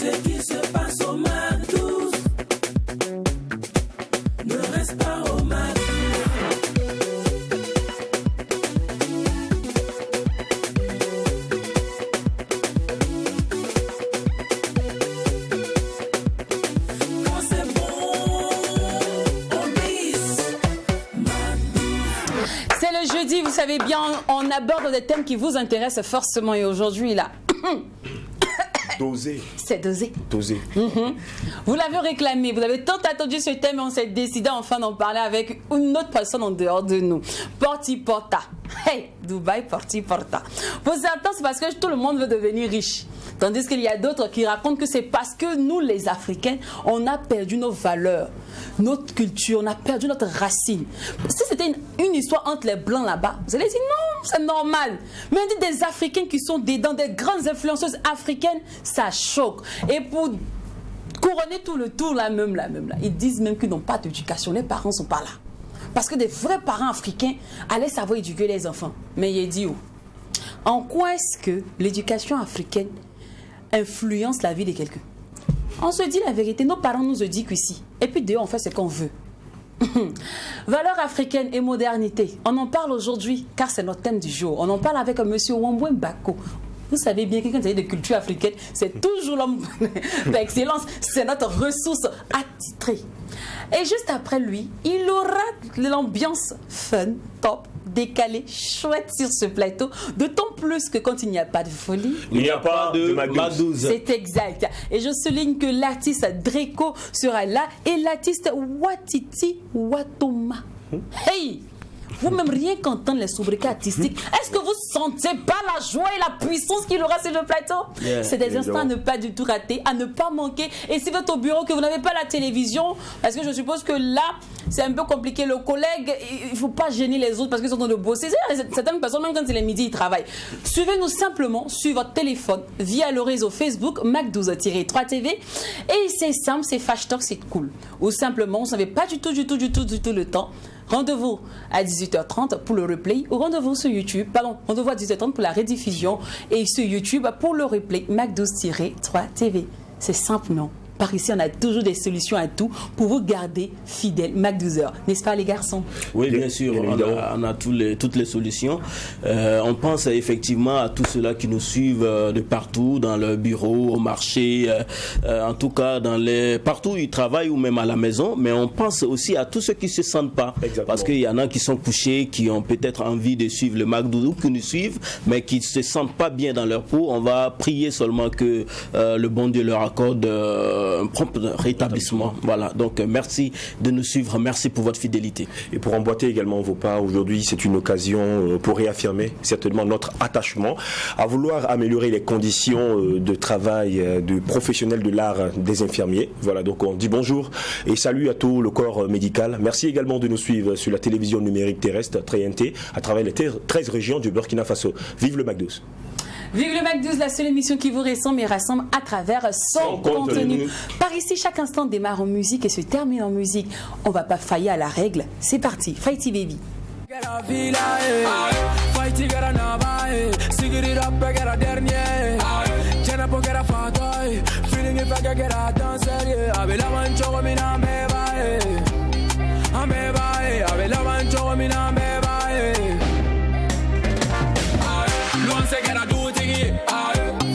Ce qui se passe au Mac 12 ne reste pas au Mac 12. Quand c'est bon, on bise. Mac 12. C'est le jeudi, vous savez bien, on aborde des thèmes qui vous intéressent forcément. Et aujourd'hui, là, Doser. c'est dosé. Doser. Vous l'avez réclamé, vous avez tant attendu ce thème et on s'est décidé enfin d'en parler avec une autre personne en dehors de nous. Porti Porta. Hey, Dubaï Porti Porta. Pour certains, c'est parce que tout le monde veut devenir riche. Tandis qu'il y a d'autres qui racontent que c'est parce que nous, les Africains, on a perdu nos valeurs, notre culture, on a perdu notre racine. Si c'était une histoire entre les Blancs là-bas, vous allez dire non, c'est normal. Mais on dit des Africains qui sont dans des grandes influenceuses africaines, ça choque. Et pour couronner tout le tour, là, ils disent même qu'ils n'ont pas d'éducation, les parents ne sont pas là. Parce que des vrais parents africains allaient savoir éduquer les enfants. Mais il est dit où? En quoi est-ce que l'éducation africaine influence la vie de quelqu'un? On se dit la vérité, nos parents nous éduquent ici. Et puis dehors, on fait ce qu'on veut. Valeurs africaines et modernité. On en parle aujourd'hui, car c'est notre thème du jour. On en parle avec M. Wambwe Bako. Vous savez bien que quand il y a de culture africaine, c'est toujours l'homme d'excellence. C'est notre ressource attitrée. Et juste après lui, il aura l'ambiance fun, top, décalée, chouette sur ce plateau. D'autant plus que quand il n'y a pas de folie, Il n'y a pas de Mac 12. c'est exact. Et je souligne que l'artiste Draco sera là et l'artiste Watiti Watoma. Hey! Vous-même, rien qu'entendre les sobriquets artistiques, est-ce que vous sentez pas la joie et la puissance qu'il aura sur le plateau? C'est des instants à ne pas du tout rater, à ne pas manquer. Et si vous êtes au bureau, que vous n'avez pas la télévision, parce que je suppose que là, c'est un peu compliqué. Le collègue, il ne faut pas gêner les autres parce qu'ils sont en train de bosser. Certaines personnes, même quand c'est les midi, ils travaillent. Suivez-nous simplement sur votre téléphone via le réseau Facebook Mac12-3TV. Et c'est simple, c'est flash talk, c'est cool. Ou simplement, vous n'avez pas du tout le temps. Rendez-vous à 18h30 pour le replay ou rendez-vous sur YouTube, rendez-vous à 18h30 pour la rediffusion et sur YouTube pour le replay Mac12-3TV. C'est simple, non? Par ici, on a toujours des solutions à tout pour vous garder fidèles Mac 12h. N'est-ce pas, les garçons? Oui, bien sûr, on a toutes les solutions. On pense effectivement à tous ceux-là qui nous suivent de partout, dans le bureau, au marché, en tout cas partout où ils travaillent ou même à la maison. Mais on pense aussi à tous ceux qui ne se sentent pas. Exactement. Parce qu'il y en a qui sont couchés, qui ont peut-être envie de suivre le Mac 12 ou qui nous suivent, mais qui ne se sentent pas bien dans leur peau. On va prier seulement que le bon Dieu leur accorde un prompt rétablissement. Voilà, donc merci de nous suivre, merci pour votre fidélité. Et pour emboîter également vos pas, aujourd'hui c'est une occasion pour réaffirmer certainement notre attachement à vouloir améliorer les conditions de travail de professionnels de l'art des infirmiers. Voilà, donc on dit bonjour et salut à tout le corps médical. Merci également de nous suivre sur la télévision numérique terrestre TNT à travers les 13 régions du Burkina Faso. Vive le Mac 12. Vive le Mac 12, la seule émission qui vous ressemble et rassemble à travers son contenu. Par ici, chaque instant démarre en musique et se termine en musique. On va pas faillir à la règle. C'est parti, Fighty Baby.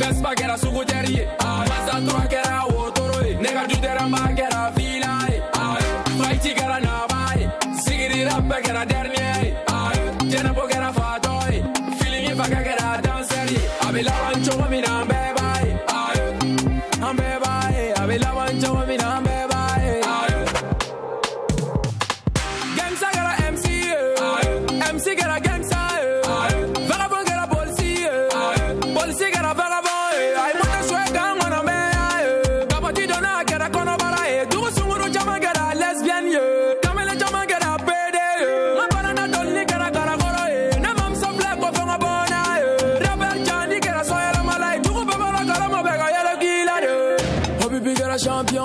Vespa que era sucuteria, passa troca que era outro, nega de deramba que era vila, fight que era navai, sigiri rap que era dernier, jena po que era fato, feeling vaga que era dancer, abela wancho mi na beba, ambeba, abela wancho mi na beba, gangsta que era MC que era gangsta, vagabond que era policia que era vagabond. Champion,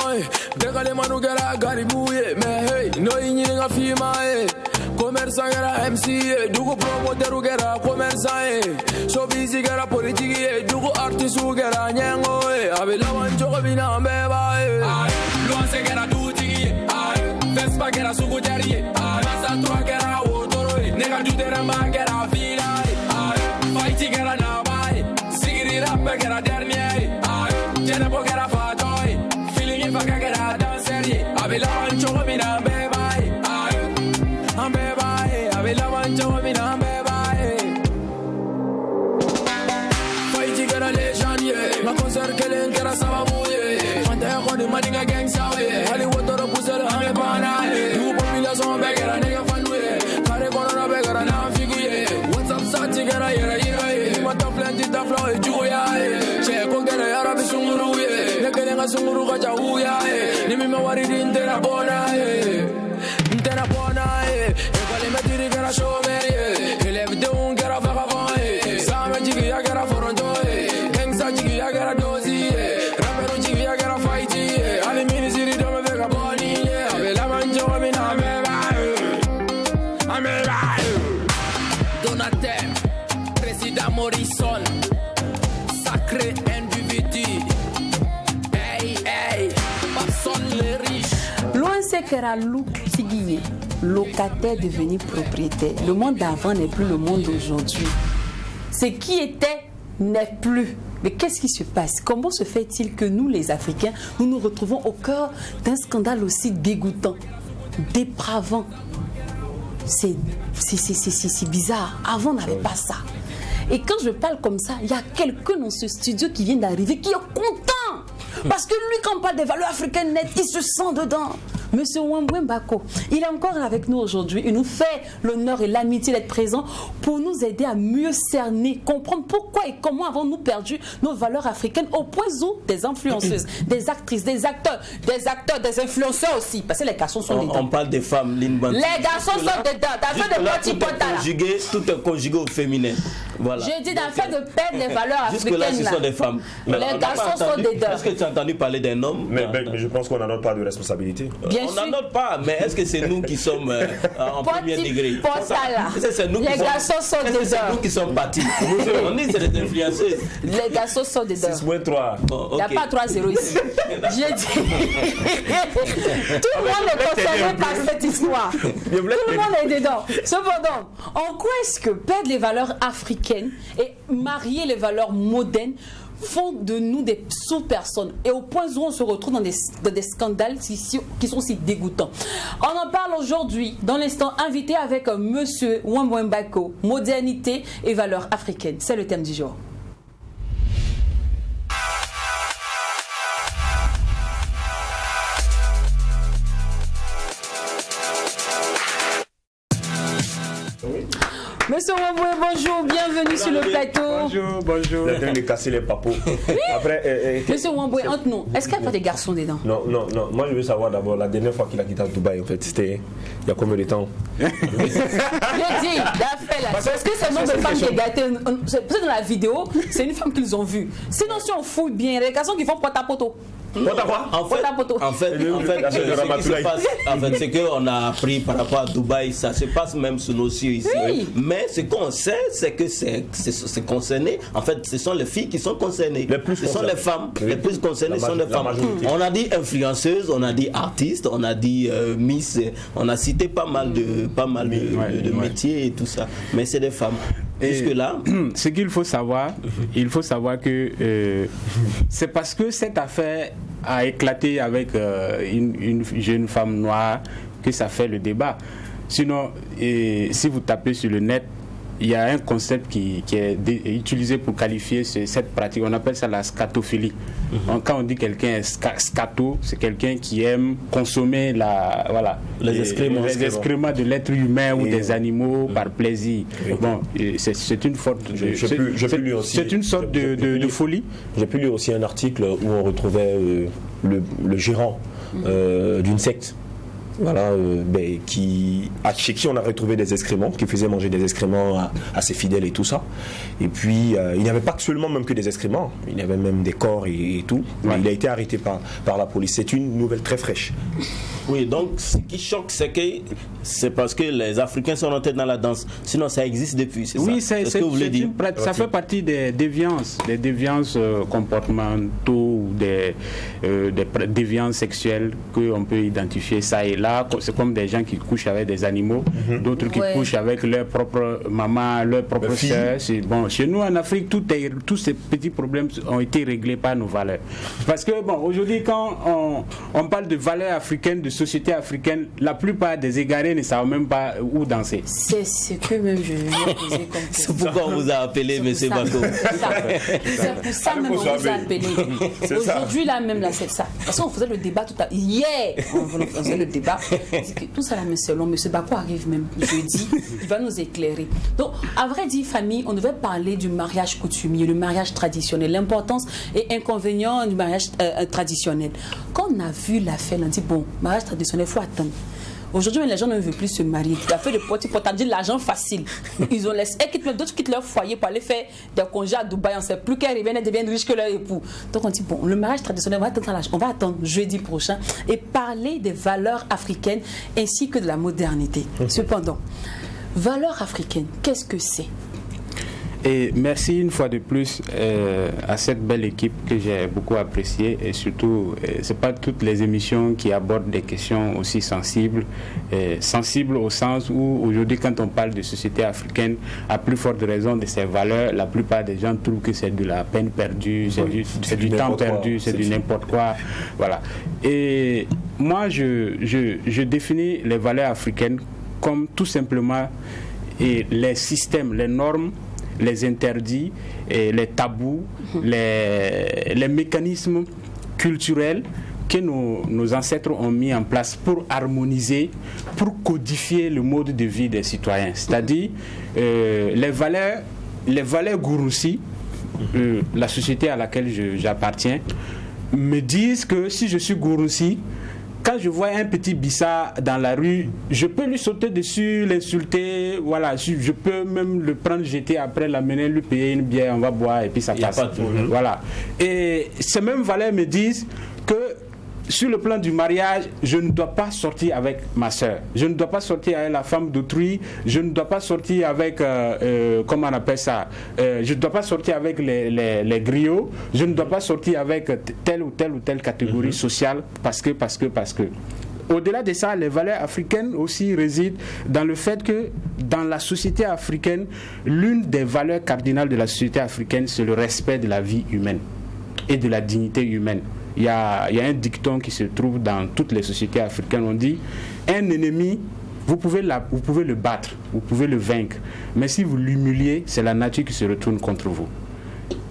dégalé manu gara garibouye, mais hey, no yini nga fima commerçant gara MC dugu promoteur gara commerçant showbiz gara politique dugu artiste gara nyango abe lawan jogo bina mbeba loin se gara duti Vespa gara sugu jari masa trois gara wotoro nega jutera ma gara vila fighti gara na bai sigiri rap gara dernier jena bo gara fatoy feeling if I gara dancer abe lawan jogo bina mbeba la mancha wa mina mbeba Fighti gara lejanie ma concert kelen gara sababuye fanta ko ni madinga gang sawe hali wotoro pusela ame bana du population be gara nega fanwe kare corona be gara na figuye what's up sati gara yera mata plenty da flow e juya che ko gara yara be sunguru ye ne kelenga sunguru ga jauya ni mi mawari dintera bona intera bona Vale me tiri gara showmeri Eleve de un gara vagabond Sama jigi ya gara foronto Gangsta jigi ya gara dozi Rapero jigi ya gara fighti Ali mini siri do me vega boni Ave la manjo wa mina ameba Donateur Président Morrison Sacré individu Hey hey Personne les riches Loin c'est que la loup tigui locataire devenu propriétaire. Le monde d'avant n'est plus le monde d'aujourd'hui. Ce qui était n'est plus. Mais qu'est-ce qui se passe? Comment se fait-il que nous, les Africains, nous nous retrouvons au cœur d'un scandale aussi dégoûtant, dépravant? C'est bizarre. Avant, on n'avait pas ça. Et quand je parle comme ça, il y a quelqu'un dans ce studio qui vient d'arriver qui est content. Parce que lui, quand on parle des valeurs africaines nettes, il se sent dedans. Monsieur Wambwe Mbako, il est encore avec nous aujourd'hui. Il nous fait l'honneur et l'amitié d'être présent pour nous aider à mieux cerner, comprendre pourquoi et comment avons-nous perdu nos valeurs africaines au point où des influenceuses, des actrices, des acteurs, des influenceurs aussi. Parce que les garçons sont dedans. On parle des femmes, Linbanti. Les garçons sont dedans. D'affaire de petit potala. Tout est conjugué au féminin. Voilà. J'ai dit d'affaire de perdre les valeurs africaines. Jusque-là, ce sont des femmes. Les garçons sont dedans. Est-ce que tu as entendu parler d'un homme? Mais je pense qu'on n'en a pas de responsabilité. Bien on n'en note pas, mais est-ce que c'est nous qui sommes en premier degré? C'est nous les garçons sont dedans. C'est nous qui sommes partis. On dit c'est des influenceuses. Les garçons sont dedans. 6.3. Il n'y a pas 3-0 ici. J'ai dit. Tout le monde est concerné par cette histoire. Tout le monde est dedans. Cependant, en quoi est-ce que perdre les valeurs africaines et marier les valeurs modernes font de nous des sous-personnes et au point où on se retrouve dans des scandales qui sont si dégoûtants. On en parle aujourd'hui dans l'instant invité avec monsieur Wambwe Mbako, modernité et valeurs africaines. C'est le thème du jour. Monsieur Wambwe, bonjour, bienvenue sur le plateau. Bonjour. Vous êtes en train de casser les papos. Après, Monsieur Wambwe, entre nous, est-ce qu'il n'y a pas des garçons dedans? Non. Moi, je veux savoir d'abord, la dernière fois qu'il a quitté Dubaï, en fait, c'était il y a combien de temps? Je dis, parce que c'est le nom de femme qui est gâtée. Peut-être dans la vidéo, c'est une femme qu'ils ont vue. Sinon, si on fouille bien, il y a des garçons qui font potapoto. En fait, ce qu'on a appris par rapport à Dubaï, ça se passe même sous nos cieux ici. Oui. Mais ce qu'on sait, c'est que c'est concerné. En fait, ce sont les filles qui sont concernées. Ce sont les femmes. Les plus concernées sont les femmes. On a dit influenceuses, on a dit artistes, on a dit miss, on a cité pas mal de métiers et tout ça. Mais c'est des femmes. Jusque-là, ce qu'il faut savoir, que c'est parce que cette affaire a éclaté avec une jeune femme noire que ça fait le débat. Sinon, si vous tapez sur le net, il y a un concept qui est utilisé pour qualifier cette pratique. On appelle ça la scatophilie. Quand on dit quelqu'un est scato, c'est quelqu'un qui aime consommer les excréments de l'être humain ou des animaux par plaisir. Bon, c'est une sorte de folie. J'ai pu lire aussi un article où on retrouvait le gérant d'une secte. Voilà, chez qui on a retrouvé des excréments, qui faisait manger des excréments à ses fidèles et tout ça. Et puis, il n'y avait pas seulement même que des excréments, il y avait même des corps et tout. Ouais. Mais il a été arrêté par la police. C'est une nouvelle très fraîche. Oui, donc ce qui choque, c'est que c'est parce que les Africains sont rentrés dans la danse. Sinon, ça existe depuis, c'est oui, ça? C'est ce que vous voulez dire? Ça fait partie des déviances comportementaux ou des déviances sexuelles qu'on peut identifier ça et là. C'est comme des gens qui couchent avec des animaux, d'autres qui couchent avec leur propre maman, leur propre sœur. Bon, chez nous en Afrique, tous ces petits problèmes ont été réglés par nos valeurs. Parce que bon, aujourd'hui, quand on parle de valeurs africaines, de société africaine, la plupart des égarés ne savent même pas où danser. C'est ce que même je vais poser comme question. C'est pourquoi on vous a appelé, M. Bako. C'est pour ça même on vous a appelé. Aujourd'hui, là même, là, c'est ça. Parce qu'on faisait le débat tout à l'heure. Hier, on faisait le débat. Tout ça, là, mais selon M. Bako arrive même jeudi, il va nous éclairer. Donc, à vrai dire, famille, on devait parler du mariage coutumier, le mariage traditionnel, l'importance et inconvénients du mariage traditionnel. Quand on a vu l'affaire, on a dit, bon, mariage traditionnel, il faut attendre. Aujourd'hui, les gens ne veulent plus se marier. Tu as fait le petit potage, l'argent facile. Ils ont laissé. D'autres quittent leur foyer pour aller faire des congés à Dubaï. On ne sait plus qu'elles reviennent, elles deviennent riches que leur époux. Donc on dit, bon, le mariage traditionnel, on va attendre jeudi prochain et parler des valeurs africaines ainsi que de la modernité. Cependant, valeurs africaines, qu'est-ce que c'est? Et merci une fois de plus à cette belle équipe que j'ai beaucoup appréciée et surtout, c'est pas toutes les émissions qui abordent des questions aussi sensibles, sensibles au sens où aujourd'hui quand on parle de société africaine, à plus forte raison de ses valeurs, la plupart des gens trouvent que c'est de la peine perdue, c'est du temps perdu, c'est du n'importe quoi, voilà. Et moi je définis les valeurs africaines comme tout simplement les systèmes, les normes, les interdits, et les tabous, les mécanismes culturels que nos ancêtres ont mis en place pour harmoniser, pour codifier le mode de vie des citoyens. C'est-à-dire les valeurs Gouroussi, la société à laquelle j'appartiens, me disent que si je suis Gouroussi, quand je vois un petit Bissa dans la rue, je peux lui sauter dessus, l'insulter, voilà, je peux même le prendre, jeter après, l'amener, lui payer une bière, on va boire et puis ça passe. Voilà. Et ces mêmes valeurs me disent que sur le plan du mariage, je ne dois pas sortir avec ma soeur, je ne dois pas sortir avec la femme d'autrui, je ne dois pas sortir avec, comment on appelle ça, je ne dois pas sortir avec les griots, je ne dois pas sortir avec telle ou telle catégorie sociale, parce que. Au-delà de ça, les valeurs africaines aussi résident dans le fait que dans la société africaine, l'une des valeurs cardinales de la société africaine, c'est le respect de la vie humaine et de la dignité humaine. Il y a un dicton qui se trouve dans toutes les sociétés africaines. On dit, un ennemi, vous pouvez le battre, vous pouvez le vaincre. Mais si vous l'humiliez, c'est la nature qui se retourne contre vous.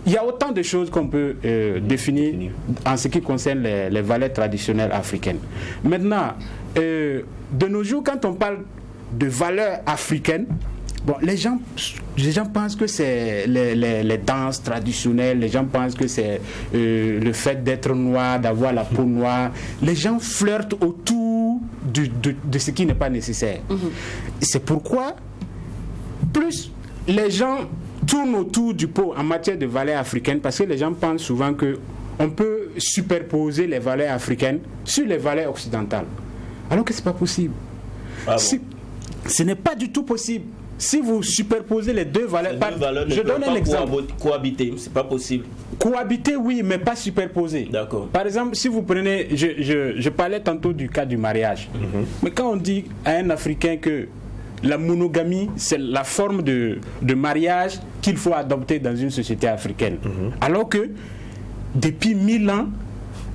Il y a autant de choses qu'on peut définir en ce qui concerne les valeurs traditionnelles africaines. Maintenant, de nos jours, quand on parle de valeurs africaines, bon, les gens pensent que c'est les danses traditionnelles, les gens pensent que c'est le fait d'être noir, d'avoir la peau noire. Les gens flirtent autour de ce qui n'est pas nécessaire. C'est pourquoi, plus les gens tournent autour du pot en matière de valeurs africaines, parce que les gens pensent souvent qu'on peut superposer les valeurs africaines sur les valeurs occidentales. Alors que ce n'est pas possible. Ce n'est pas du tout possible. Si vous superposez les deux valeurs, je donne un exemple. Cohabiter, c'est pas possible. Cohabiter, oui, mais pas superposer. D'accord. Par exemple, si vous prenez, je parlais tantôt du cas du mariage. Mais quand on dit à un Africain que la monogamie, c'est la forme de mariage qu'il faut adopter dans une société africaine. Alors que, depuis 1000 ans,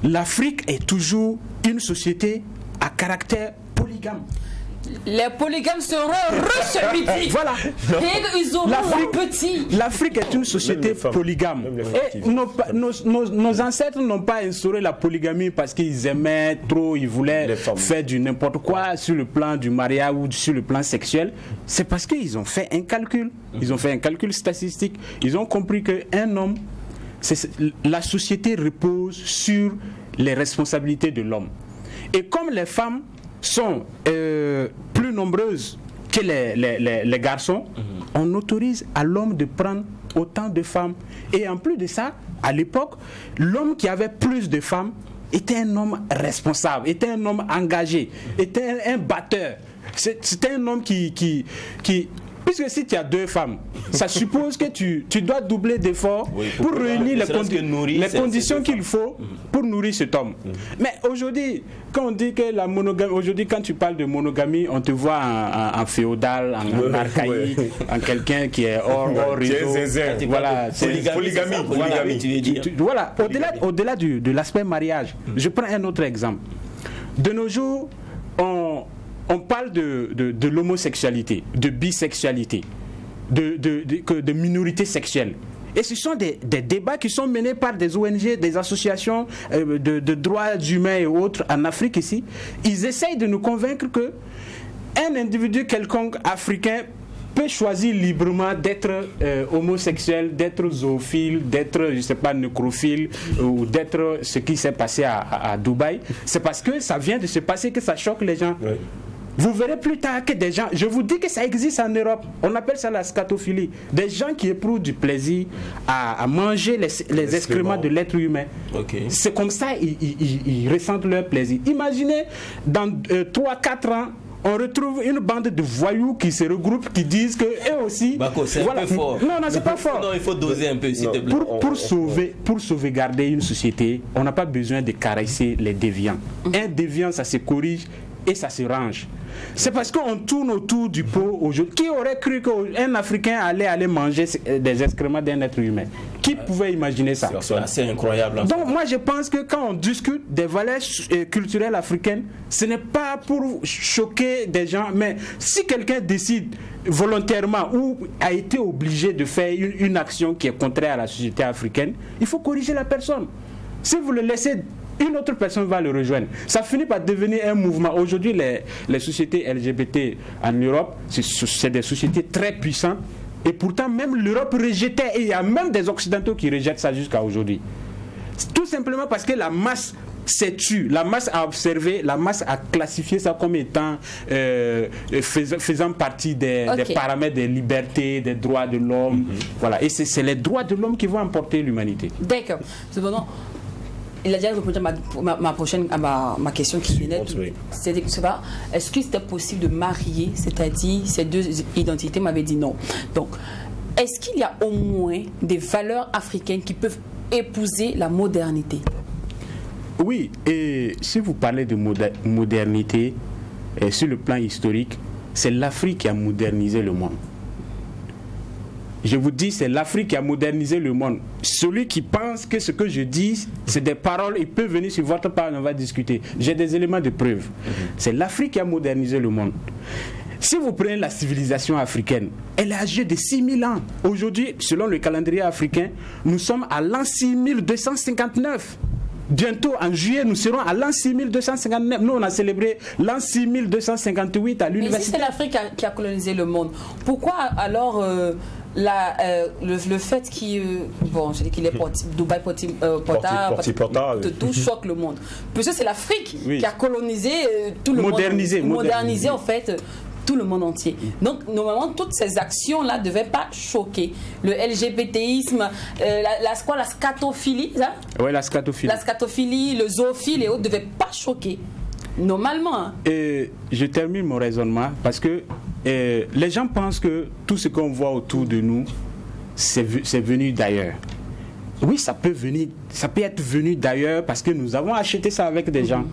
l'Afrique est toujours une société à caractère polygame. Les polygames seront re-celui-ci. Voilà. Et ils auront L'Afrique est une société polygame. Et nos ancêtres n'ont pas instauré la polygamie parce qu'ils aimaient trop, ils voulaient faire du n'importe quoi sur le plan du mariage ou sur le plan sexuel. C'est parce qu'ils ont fait un calcul. Ils ont fait un calcul statistique. Ils ont compris qu'un homme, la société repose sur les responsabilités de l'homme. Et comme les femmes sont plus nombreuses que les garçons, on autorise à l'homme de prendre autant de femmes. Et en plus de ça, à l'époque, l'homme qui avait plus de femmes était un homme responsable, était un homme engagé, était un batteur. C'était un homme qui puisque si tu as 2 femmes, ça suppose que tu dois doubler d'efforts pour réunir les conditions qu'il faut pour nourrir cet homme. Mais aujourd'hui, quand on dit que la monogamie, aujourd'hui quand tu parles de monogamie, on te voit en féodal, en archaïque, en quelqu'un qui est hors réseau. Voilà, polygamie, tu veux dire. Voilà, au-delà de l'aspect mariage, je prends un autre exemple. De nos jours, on parle de l'homosexualité, de bisexualité, de minorité sexuelle. Et ce sont des débats qui sont menés par des ONG, des associations de droits humains et autres en Afrique ici. Ils essayent de nous convaincre que un individu quelconque africain peut choisir librement d'être homosexuel, d'être zoophile, d'être, je ne sais pas, nécrophile ou d'être ce qui s'est passé à Dubaï. C'est parce que ça vient de se passer que ça choque les gens. Oui. Vous verrez plus tard que des gens, je vous dis que ça existe en Europe, on appelle ça la scatophilie, des gens qui éprouvent du plaisir à manger les excréments de l'être humain. Okay. C'est comme ça ils ressentent leur plaisir. Imaginez, dans 3-4 ans, on retrouve une bande de voyous qui se regroupent, qui disent que eux aussi. Bako, c'est un peu fort. Non, c'est pas fort. Non, il faut doser un peu, s'il te plaît. Pour sauvegarder une société, on n'a pas besoin de caresser les déviants. Un déviant, ça se corrige et ça se range. C'est parce qu'on tourne autour du pot aujourd'hui. Qui aurait cru qu'un Africain allait aller manger des excréments d'un être humain? Qui pouvait imaginer ça? C'est assez incroyable. Donc moi je pense que quand on discute des valeurs culturelles africaines, ce n'est pas pour choquer des gens, mais si quelqu'un décide volontairement ou a été obligé de faire une action qui est contraire à la société africaine, il faut corriger la personne. Si vous le laissez, une autre personne va le rejoindre. Ça finit par devenir un mouvement. Aujourd'hui, les sociétés LGBT en Europe, c'est des sociétés très puissantes. Et pourtant, même l'Europe rejetait. Et il y a même des Occidentaux qui rejettent ça jusqu'à aujourd'hui. Tout simplement parce que la masse s'est tue. La masse a observé, la masse a classifié ça comme étant faisant partie des paramètres des libertés, des droits de l'homme. Voilà. Et c'est les droits de l'homme qui vont emporter l'humanité. D'accord. Cependant, il a déjà répondu à ma question qui venait. Est-ce que c'était possible de marier, c'est-à-dire ces 2 identités? M'avait dit non. Donc, est-ce qu'il y a au moins des valeurs africaines qui peuvent épouser la modernité? Oui, et si vous parlez de modernité, sur le plan historique, c'est l'Afrique qui a modernisé le monde. Je vous dis, c'est l'Afrique qui a modernisé le monde. Celui qui pense que ce que je dis, c'est des paroles, il peut venir sur votre page, on va discuter. J'ai des éléments de preuve. C'est l'Afrique qui a modernisé le monde. Si vous prenez la civilisation africaine, elle est âgée de 6000 ans. Aujourd'hui, selon le calendrier africain, nous sommes à l'an 6259. Bientôt, en juillet, nous serons à l'an 6259. Nous, on a célébré l'an 6258 à l'université. Mais si c'est l'Afrique qui a colonisé le monde, pourquoi alors le fait qu'il je dis qu'il est Dubaï Porta tout choque le monde? Parce que c'est l'Afrique qui a colonisé tout le monde. Modernisé en fait tout le monde entier. Donc, normalement, toutes ces actions-là ne devaient pas choquer. Le LGBTisme, la scatophilie, ça? Oui, la scatophilie. La scatophilie, le zoophile et autres ne devaient pas choquer. Normalement. Hein. Et je termine mon raisonnement parce que les gens pensent que tout ce qu'on voit autour de nous, c'est venu d'ailleurs. Oui, ça peut être venu d'ailleurs parce que nous avons acheté ça avec des gens.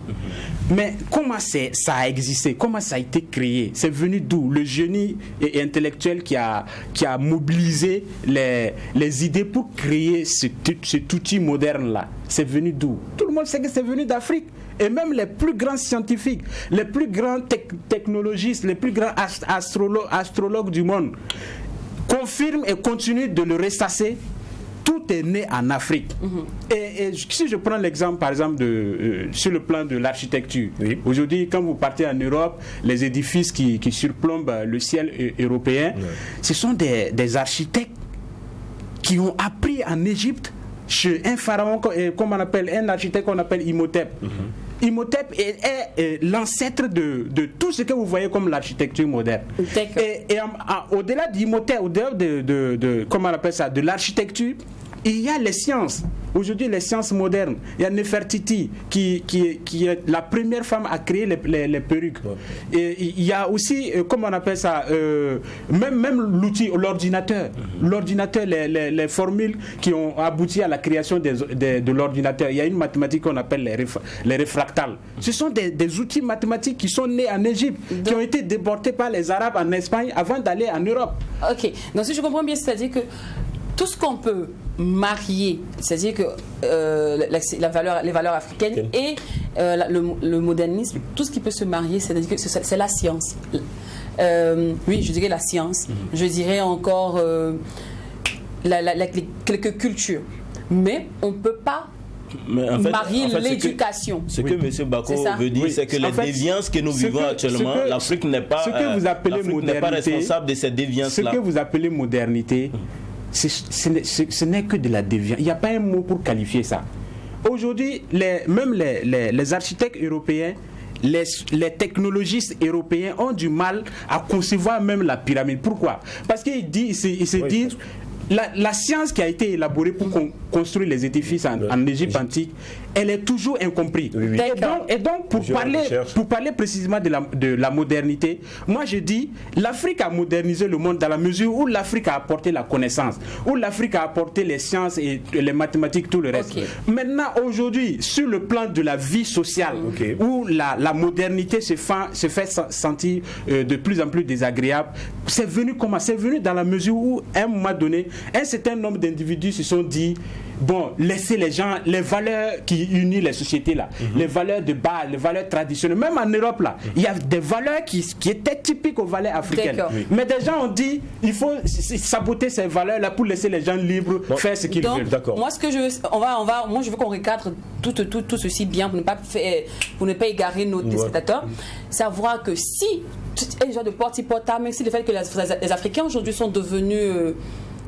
Mais comment ça a existé? Comment ça a été créé? C'est venu d'où? Le génie intellectuel qui a mobilisé les idées pour créer cet outil moderne-là. C'est venu d'où? Tout le monde sait que c'est venu d'Afrique. Et même les plus grands scientifiques, les plus grands technologistes, les plus grands astrologues du monde confirment et continuent de le ressasser. Tout est né en Afrique. Et si je prends l'exemple, par exemple, sur le plan de l'architecture, aujourd'hui, quand vous partez en Europe, les édifices qui surplombent le ciel européen, ce sont des architectes qui ont appris en Égypte chez un pharaon, comme on appelle, un architecte qu'on appelle Imhotep. Imhotep est l'ancêtre de tout ce que vous voyez comme l'architecture moderne. Et au-delà d'Imhotep, au-delà comment on appelle ça, de l'architecture, il y a les sciences. Aujourd'hui, les sciences modernes. Il y a Nefertiti qui est la première femme à créer les perruques. Ouais. Et il y a aussi, comment on appelle ça, même l'outil, l'ordinateur. L'ordinateur, les formules qui ont abouti à la création de l'ordinateur. Il y a une mathématique qu'on appelle les réfractales. Ce sont des outils mathématiques qui sont nés en Égypte, qui ont été déportés par les Arabes en Espagne avant d'aller en Europe. Ok, donc si je comprends bien, c'est-à-dire que tout ce qu'on peut marier, c'est-à-dire que les valeurs africaines et le modernisme, tout ce qui peut se marier, c'est-à-dire que c'est la science. Oui, je dirais la science. Je dirais encore quelques cultures. Mais on ne peut pas marier l'éducation. Ce que M. Bako veut dire, c'est que les déviances que nous vivons actuellement, l'Afrique n'est pas responsable de ces déviances-là. Ce que vous appelez modernité, ce n'est que de la déviance. Il n'y a pas un mot pour qualifier ça. Aujourd'hui, même les architectes européens, les technologistes européens ont du mal à concevoir même la pyramide. Pourquoi? Parce qu'ils se disent... La science qui a été élaborée pour construire les édifices en Égypte antique, elle est toujours incomprise. Oui. Et donc pour parler précisément de la modernité, moi je dis, l'Afrique a modernisé le monde dans la mesure où l'Afrique a apporté la connaissance, où l'Afrique a apporté les sciences et les mathématiques, tout le reste. Okay. Maintenant, aujourd'hui, sur le plan de la vie sociale, où la modernité se fait sentir de plus en plus désagréable, c'est venu comment? C'est venu dans la mesure où, à un moment donné, un certain nombre d'individus se sont dit, bon, laissez les gens, les valeurs qui unissent les sociétés là, les valeurs de base, les valeurs traditionnelles, même en Europe là, il y a des valeurs qui étaient typiques aux valeurs africaines. Mais des gens ont dit, il faut saboter ces valeurs là pour laisser les gens libres faire ce qu'ils veulent. D'accord. Moi, ce que je veux, moi je veux qu'on recadre tout ceci bien pour ne pas égarer nos téléspectateurs, savoir que si les gens de porte-à-porte, même si le fait que les Africains aujourd'hui sont devenus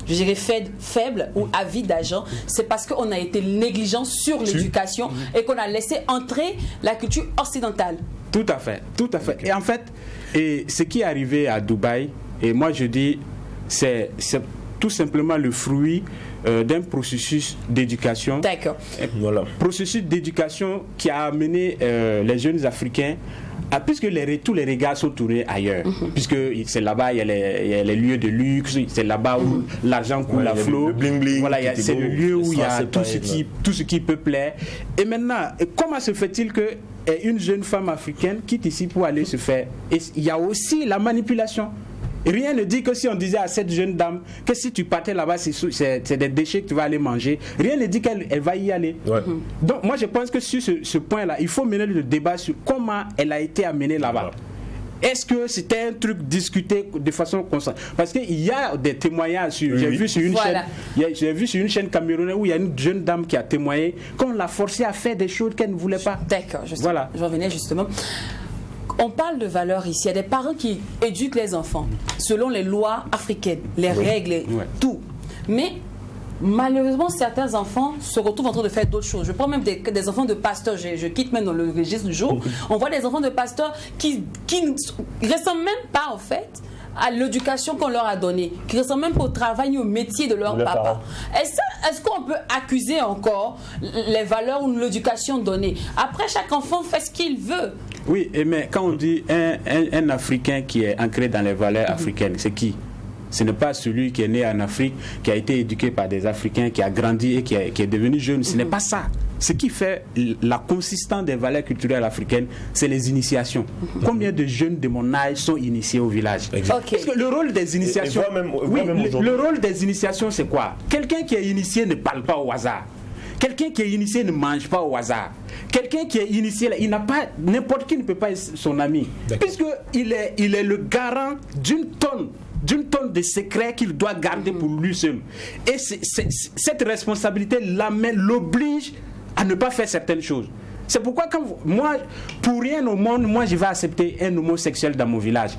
je dirais faible ou avide d'argent, c'est parce qu'on a été négligent sur l'éducation et qu'on a laissé entrer la culture occidentale. Tout à fait. Et en fait, ce qui est arrivé à Dubaï, et moi je dis, c'est tout simplement le fruit d'un processus d'éducation. D'accord. Voilà. Processus d'éducation qui a amené les jeunes Africains puisque tous les regards sont tournés ailleurs, puisque c'est là-bas il y a les lieux de luxe, c'est là-bas où l'argent coule à flot, voilà, c'est le lieu où il y a tout ce qui peut plaire. Et maintenant, comment se fait-il que une jeune femme africaine quitte ici pour aller se faire? Et il y a aussi la manipulation. Rien ne dit que si on disait à cette jeune dame que si tu partais là-bas, c'est des déchets que tu vas aller manger, rien ne dit qu'elle va y aller. Donc moi je pense que sur ce point-là, il faut mener le débat sur comment elle a été amenée là-bas. Est-ce que c'était un truc discuté de façon constante? Parce qu'il y a des témoignages, j'ai vu sur une chaîne camerounaise où il y a une jeune dame qui a témoigné qu'on l'a forcée à faire des choses qu'elle ne voulait pas. D'accord, voilà. Je revenais justement. On parle de valeurs ici. Il y a des parents qui éduquent les enfants selon les lois africaines, les règles, tout. Mais malheureusement, certains enfants se retrouvent en train de faire d'autres choses. Je prends même des enfants de pasteurs. Je quitte même dans le registre du jour. On voit des enfants de pasteurs qui ne ressemblent même pas, en fait, à l'éducation qu'on leur a donnée, qui ne ressemblent même pas au travail ni au métier de leur papa. Est-ce qu'on peut accuser encore les valeurs ou l'éducation donnée? Après, chaque enfant fait ce qu'il veut. Oui, mais quand on dit un Africain qui est ancré dans les valeurs africaines, c'est qui? Ce n'est pas celui qui est né en Afrique, qui a été éduqué par des Africains, qui a grandi et qui est devenu jeune. Ce n'est pas ça. Ce qui fait la consistance des valeurs culturelles africaines, c'est les initiations. Combien de jeunes de mon âge sont initiés au village? Parce que le rôle des initiations, le rôle des initiations, c'est quoi? Quelqu'un qui est initié ne parle pas au hasard. Quelqu'un qui est initié ne mange pas au hasard. Quelqu'un qui est initié, il n'a pas, n'importe qui ne peut pas être son ami. Puisqu'il est le garant d'une tonne de secrets qu'il doit garder pour lui seul. Et cette responsabilité l'oblige à ne pas faire certaines choses. C'est pourquoi pour rien au monde, moi je vais accepter un homosexuel dans mon village.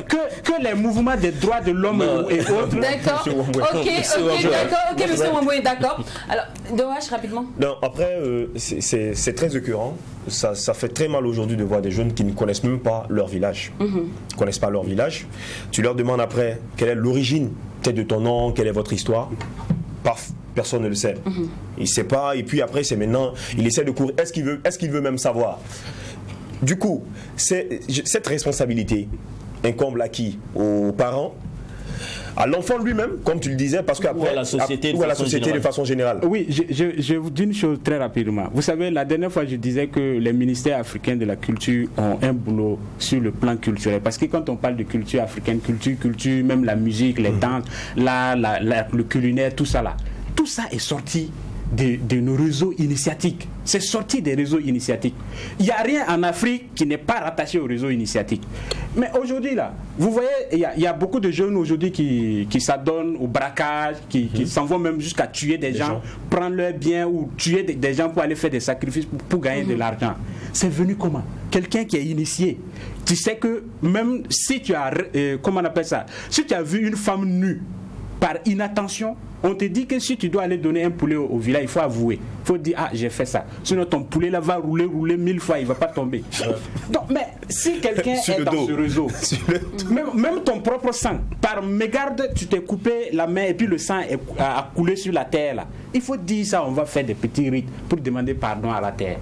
que les mouvements des droits de l'homme et autres. D'accord. Ok, monsieur Wamboué, d'accord. Alors, dommage rapidement. Non, après, c'est très écœurant. Ça fait très mal aujourd'hui de voir des jeunes qui ne connaissent même pas leur village. Ils ne connaissent pas leur village. Tu leur demandes après quelle est l'origine peut-être de ton nom, quelle est votre histoire. Personne ne le sait. Il ne sait pas, et puis après, c'est maintenant, il essaie de courir. Est-ce qu'il veut même savoir? Du coup, cette responsabilité incombe à qui? Aux parents? À l'enfant lui-même, comme tu le disais, parce qu'après, ou à la société, de façon générale. Oui, je vous dis une chose très rapidement. Vous savez, la dernière fois, je disais que les ministères africains de la culture ont un boulot sur le plan culturel. Parce que quand on parle de culture africaine, culture, même la musique, les danses, le culinaire, tout ça là, tout ça est sorti de nos réseaux initiatiques. C'est sorti des réseaux initiatiques. Il n'y a rien en Afrique qui n'est pas rattaché au réseau initiatique. Mais aujourd'hui, là, vous voyez, il y a beaucoup de jeunes aujourd'hui qui s'adonnent au braquage, qui s'en vont même jusqu'à tuer des gens, prendre leurs biens ou tuer des gens pour aller faire des sacrifices pour gagner de l'argent. C'est venu comment? Quelqu'un qui est initié. Tu sais que même si tu as, comment on appelle ça? Si tu as vu une femme nue par inattention, on te dit que si tu dois aller donner un poulet au village, il faut avouer. Il faut dire, ah, j'ai fait ça. Sinon, ton poulet là va rouler 1000 fois, il ne va pas tomber. Donc, mais si quelqu'un est dans ce réseau, même ton propre sang, par mégarde, tu t'es coupé la main et puis le sang a coulé sur la terre là. Il faut dire ça, on va faire des petits rites pour demander pardon à la terre.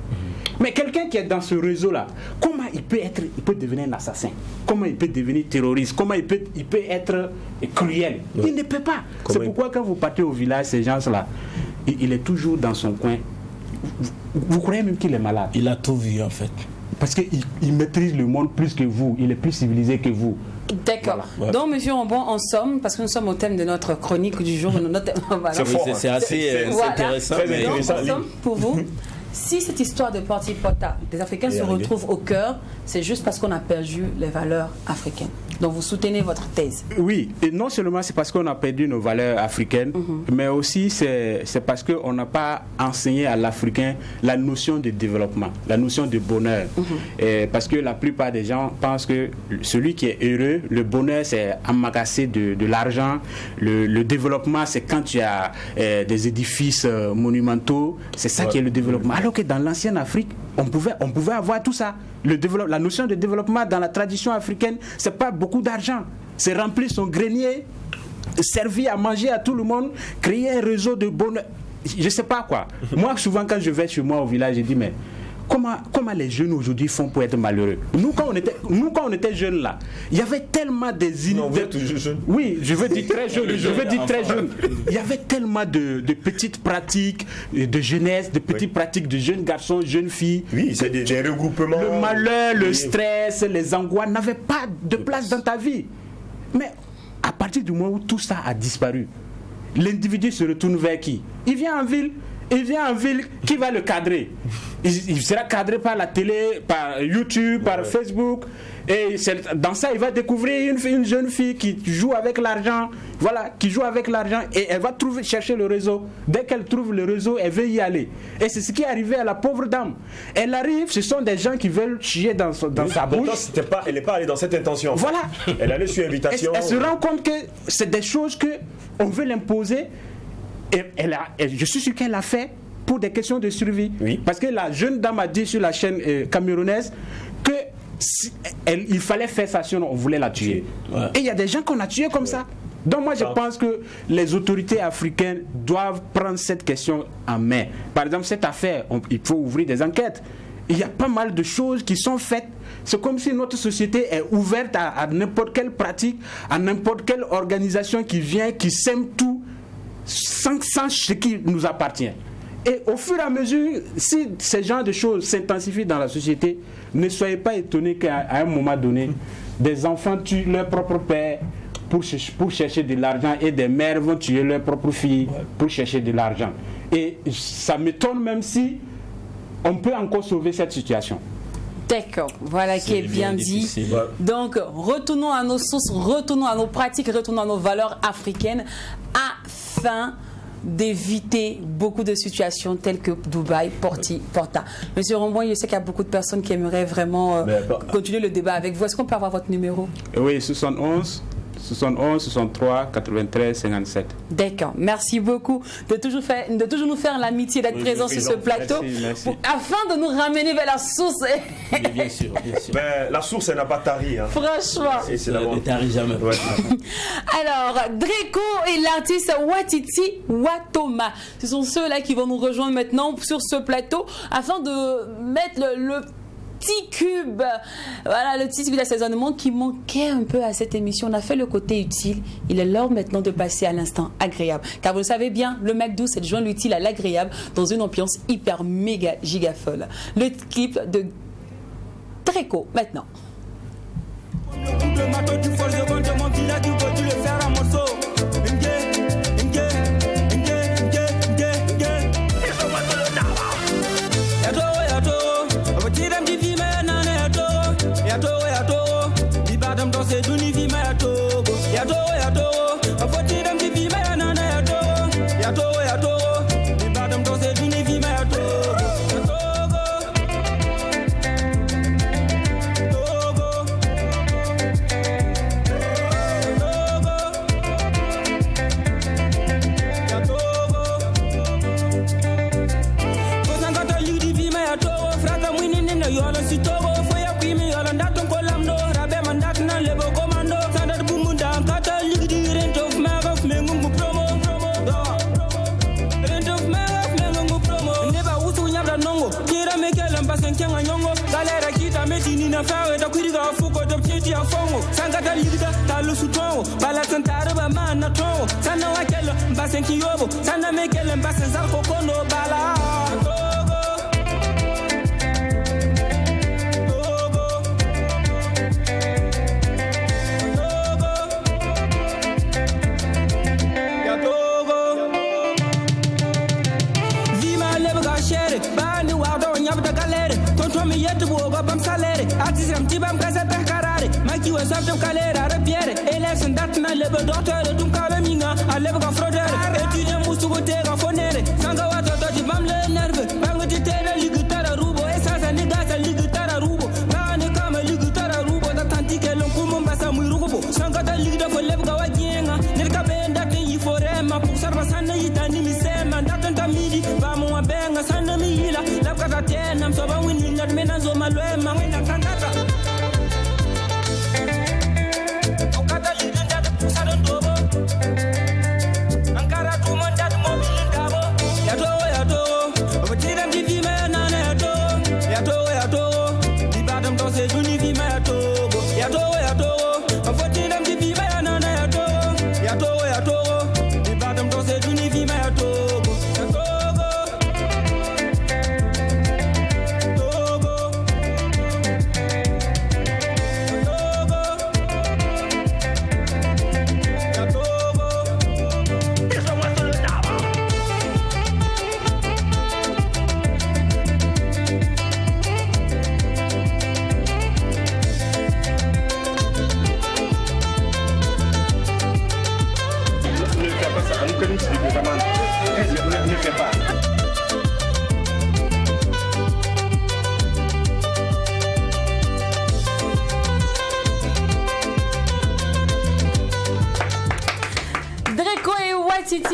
Mais quelqu'un qui est dans ce réseau-là, comment il peut devenir un assassin? Comment il peut devenir terroriste? Comment il peut être cruel? Il ne peut pas. C'est pourquoi quand vous partez au village, ces gens-là, il est toujours dans son coin. Vous croyez même qu'il est malade? Il a tout vu en fait. Parce qu'il maîtrise le monde plus que vous. Il est plus civilisé que vous. D'accord. Voilà. Donc, monsieur Rombon, en somme, parce que nous sommes au thème de notre chronique du jour, voilà. C'est assez intéressant. Mais donc, en somme, pour vous, si cette histoire de Porti Porta des Africains se retrouve au cœur, c'est juste parce qu'on a perdu les valeurs africaines. Donc vous soutenez votre thèse. Oui, et non seulement c'est parce qu'on a perdu nos valeurs africaines, mais aussi c'est parce qu'on n'a pas enseigné à l'Africain la notion de développement, la notion de bonheur. Et parce que la plupart des gens pensent que celui qui est heureux, le bonheur c'est emmagasser de l'argent, le développement c'est quand tu as des édifices monumentaux, c'est ça qui est le développement. Alors que dans l'ancienne Afrique, on pouvait avoir tout ça. La notion de développement dans la tradition africaine, c'est pas beaucoup d'argent. C'est remplir son grenier, servir à manger à tout le monde, créer un réseau de bonheur. Je sais pas quoi. Moi, souvent, quand je vais chez moi au village, je dis, mais comment les jeunes aujourd'hui font pour être malheureux? Nous, quand on était jeunes là, il y avait tellement des idées. Vous êtes toujours jeune. Oui, je veux dire très jeune. Très jeune. Il y avait tellement de petites pratiques de jeunesse, de petites pratiques de jeunes garçons, jeunes filles. Oui, c'est des regroupements. Le malheur, le stress, les angoisses n'avaient pas de place dans ta vie. Mais à partir du moment où tout ça a disparu, l'individu se retourne vers qui? Il vient en ville, qui va le cadrer? Il sera cadré par la télé, par YouTube, par Facebook. Et dans ça, il va découvrir une jeune fille qui joue avec l'argent. Voilà, qui joue avec l'argent. Et elle va chercher le réseau. Dès qu'elle trouve le réseau, elle veut y aller. Et c'est ce qui est arrivé à la pauvre dame. Elle arrive, ce sont des gens qui veulent chier dans sa bouche. Elle n'est pas allée dans cette intention. Voilà. Elle allait sur invitation. Elle se rend compte que c'est des choses qu'on veut l'imposer. Et je suis sûr qu'elle a fait pour des questions de survie. Oui. Parce que la jeune dame a dit sur la chaîne camerounaise qu'il fallait faire ça, sinon on voulait la tuer. Ouais. Et il y a des gens qu'on a tués comme ça. Donc moi je pense que les autorités africaines doivent prendre cette question en main. Par exemple, cette affaire, il faut ouvrir des enquêtes. Il y a pas mal de choses qui sont faites. C'est comme si notre société est ouverte à n'importe quelle pratique, à n'importe quelle organisation qui vient, qui sème tout sans ce qui nous appartient. Et au fur et à mesure, si ces genres de choses s'intensifient dans la société, ne soyez pas étonnés qu'à un moment donné, des enfants tuent leur propre père pour chercher de l'argent et des mères vont tuer leur propre fille pour chercher de l'argent. Et ça m'étonne même si on peut encore sauver cette situation. D'accord, voilà qui est bien dit. Donc, retournons à nos sources, retournons à nos pratiques, retournons à nos valeurs africaines afin d'éviter beaucoup de situations telles que Dubaï, Porti Porta. Monsieur Rombon, je sais qu'il y a beaucoup de personnes qui aimeraient vraiment continuer le débat avec vous. Est-ce qu'on peut avoir votre numéro? Oui, 71 71 63 93 57. D'accord, merci beaucoup de toujours nous faire l'amitié d'être présent sur ce plateau. Merci. Afin de nous ramener vers la source. Bien sûr, bien sûr. Ben, la source, elle n'a pas tari. Hein. Franchement. Et c'est d'abord. Ne tarit jamais. Ouais. Alors, Draco et l'artiste Watiti Watoma, ce sont ceux-là qui vont nous rejoindre maintenant sur ce plateau afin de mettre le petit cube, voilà, le petit cube d'assaisonnement qui manquait un peu à cette émission. On a fait le côté utile. Il est l'heure maintenant de passer à l'instant agréable. Car vous le savez bien, le McDo, c'est de joindre l'utile à l'agréable dans une ambiance hyper méga giga folle. Le clip de Draco maintenant. Le matin du fort, je compte mon village, tu peux le faire un morceau.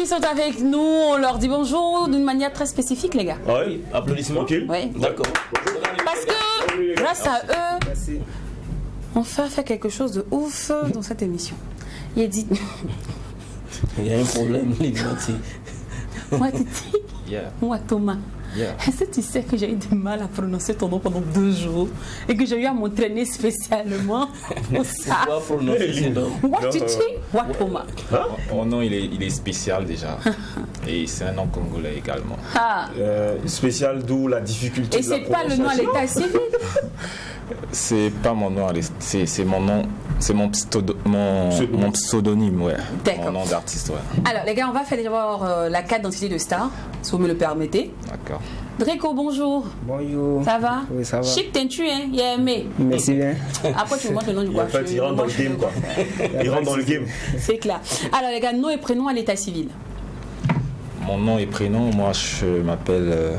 Sont avec nous, on leur dit bonjour d'une manière très spécifique, les gars. Oui, applaudissements. Okay. Oui. D'accord. Parce que grâce à eux, on fait quelque chose de ouf dans cette émission. Il a dit. Il y a un problème, Libanti. Moi, Titi. Moi, Thomas. Est-ce que tu sais que j'ai eu du mal à prononcer ton nom pendant 2 jours et que j'ai eu à m'entraîner spécialement pour ça? Pourquoi prononcer ce nom? Watiti, Watoma. Mon nom, il est spécial déjà. Et c'est un nom congolais également. Spécial, d'où la difficulté. Et de la c'est pas le nom à l'état civil? C'est pas mon nom, c'est mon nom, c'est mon pseudonyme, ouais. D'accord. Mon nom d'artiste, ouais. Alors les gars, on va faire d'abord la carte d'identité de star, si vous me le permettez. D'accord. Draco, bonjour. Bonjour. Ça va? Oui, ça va. Chic, t'es-tu, hein? Il a aimé. Merci bien. Après, tu me montres le nom du En fait, il rentre dans le game, quoi. Il rentre dans le game. C'est clair. Alors les gars, nom et prénom à l'état civil. Mon nom et prénom, moi je m'appelle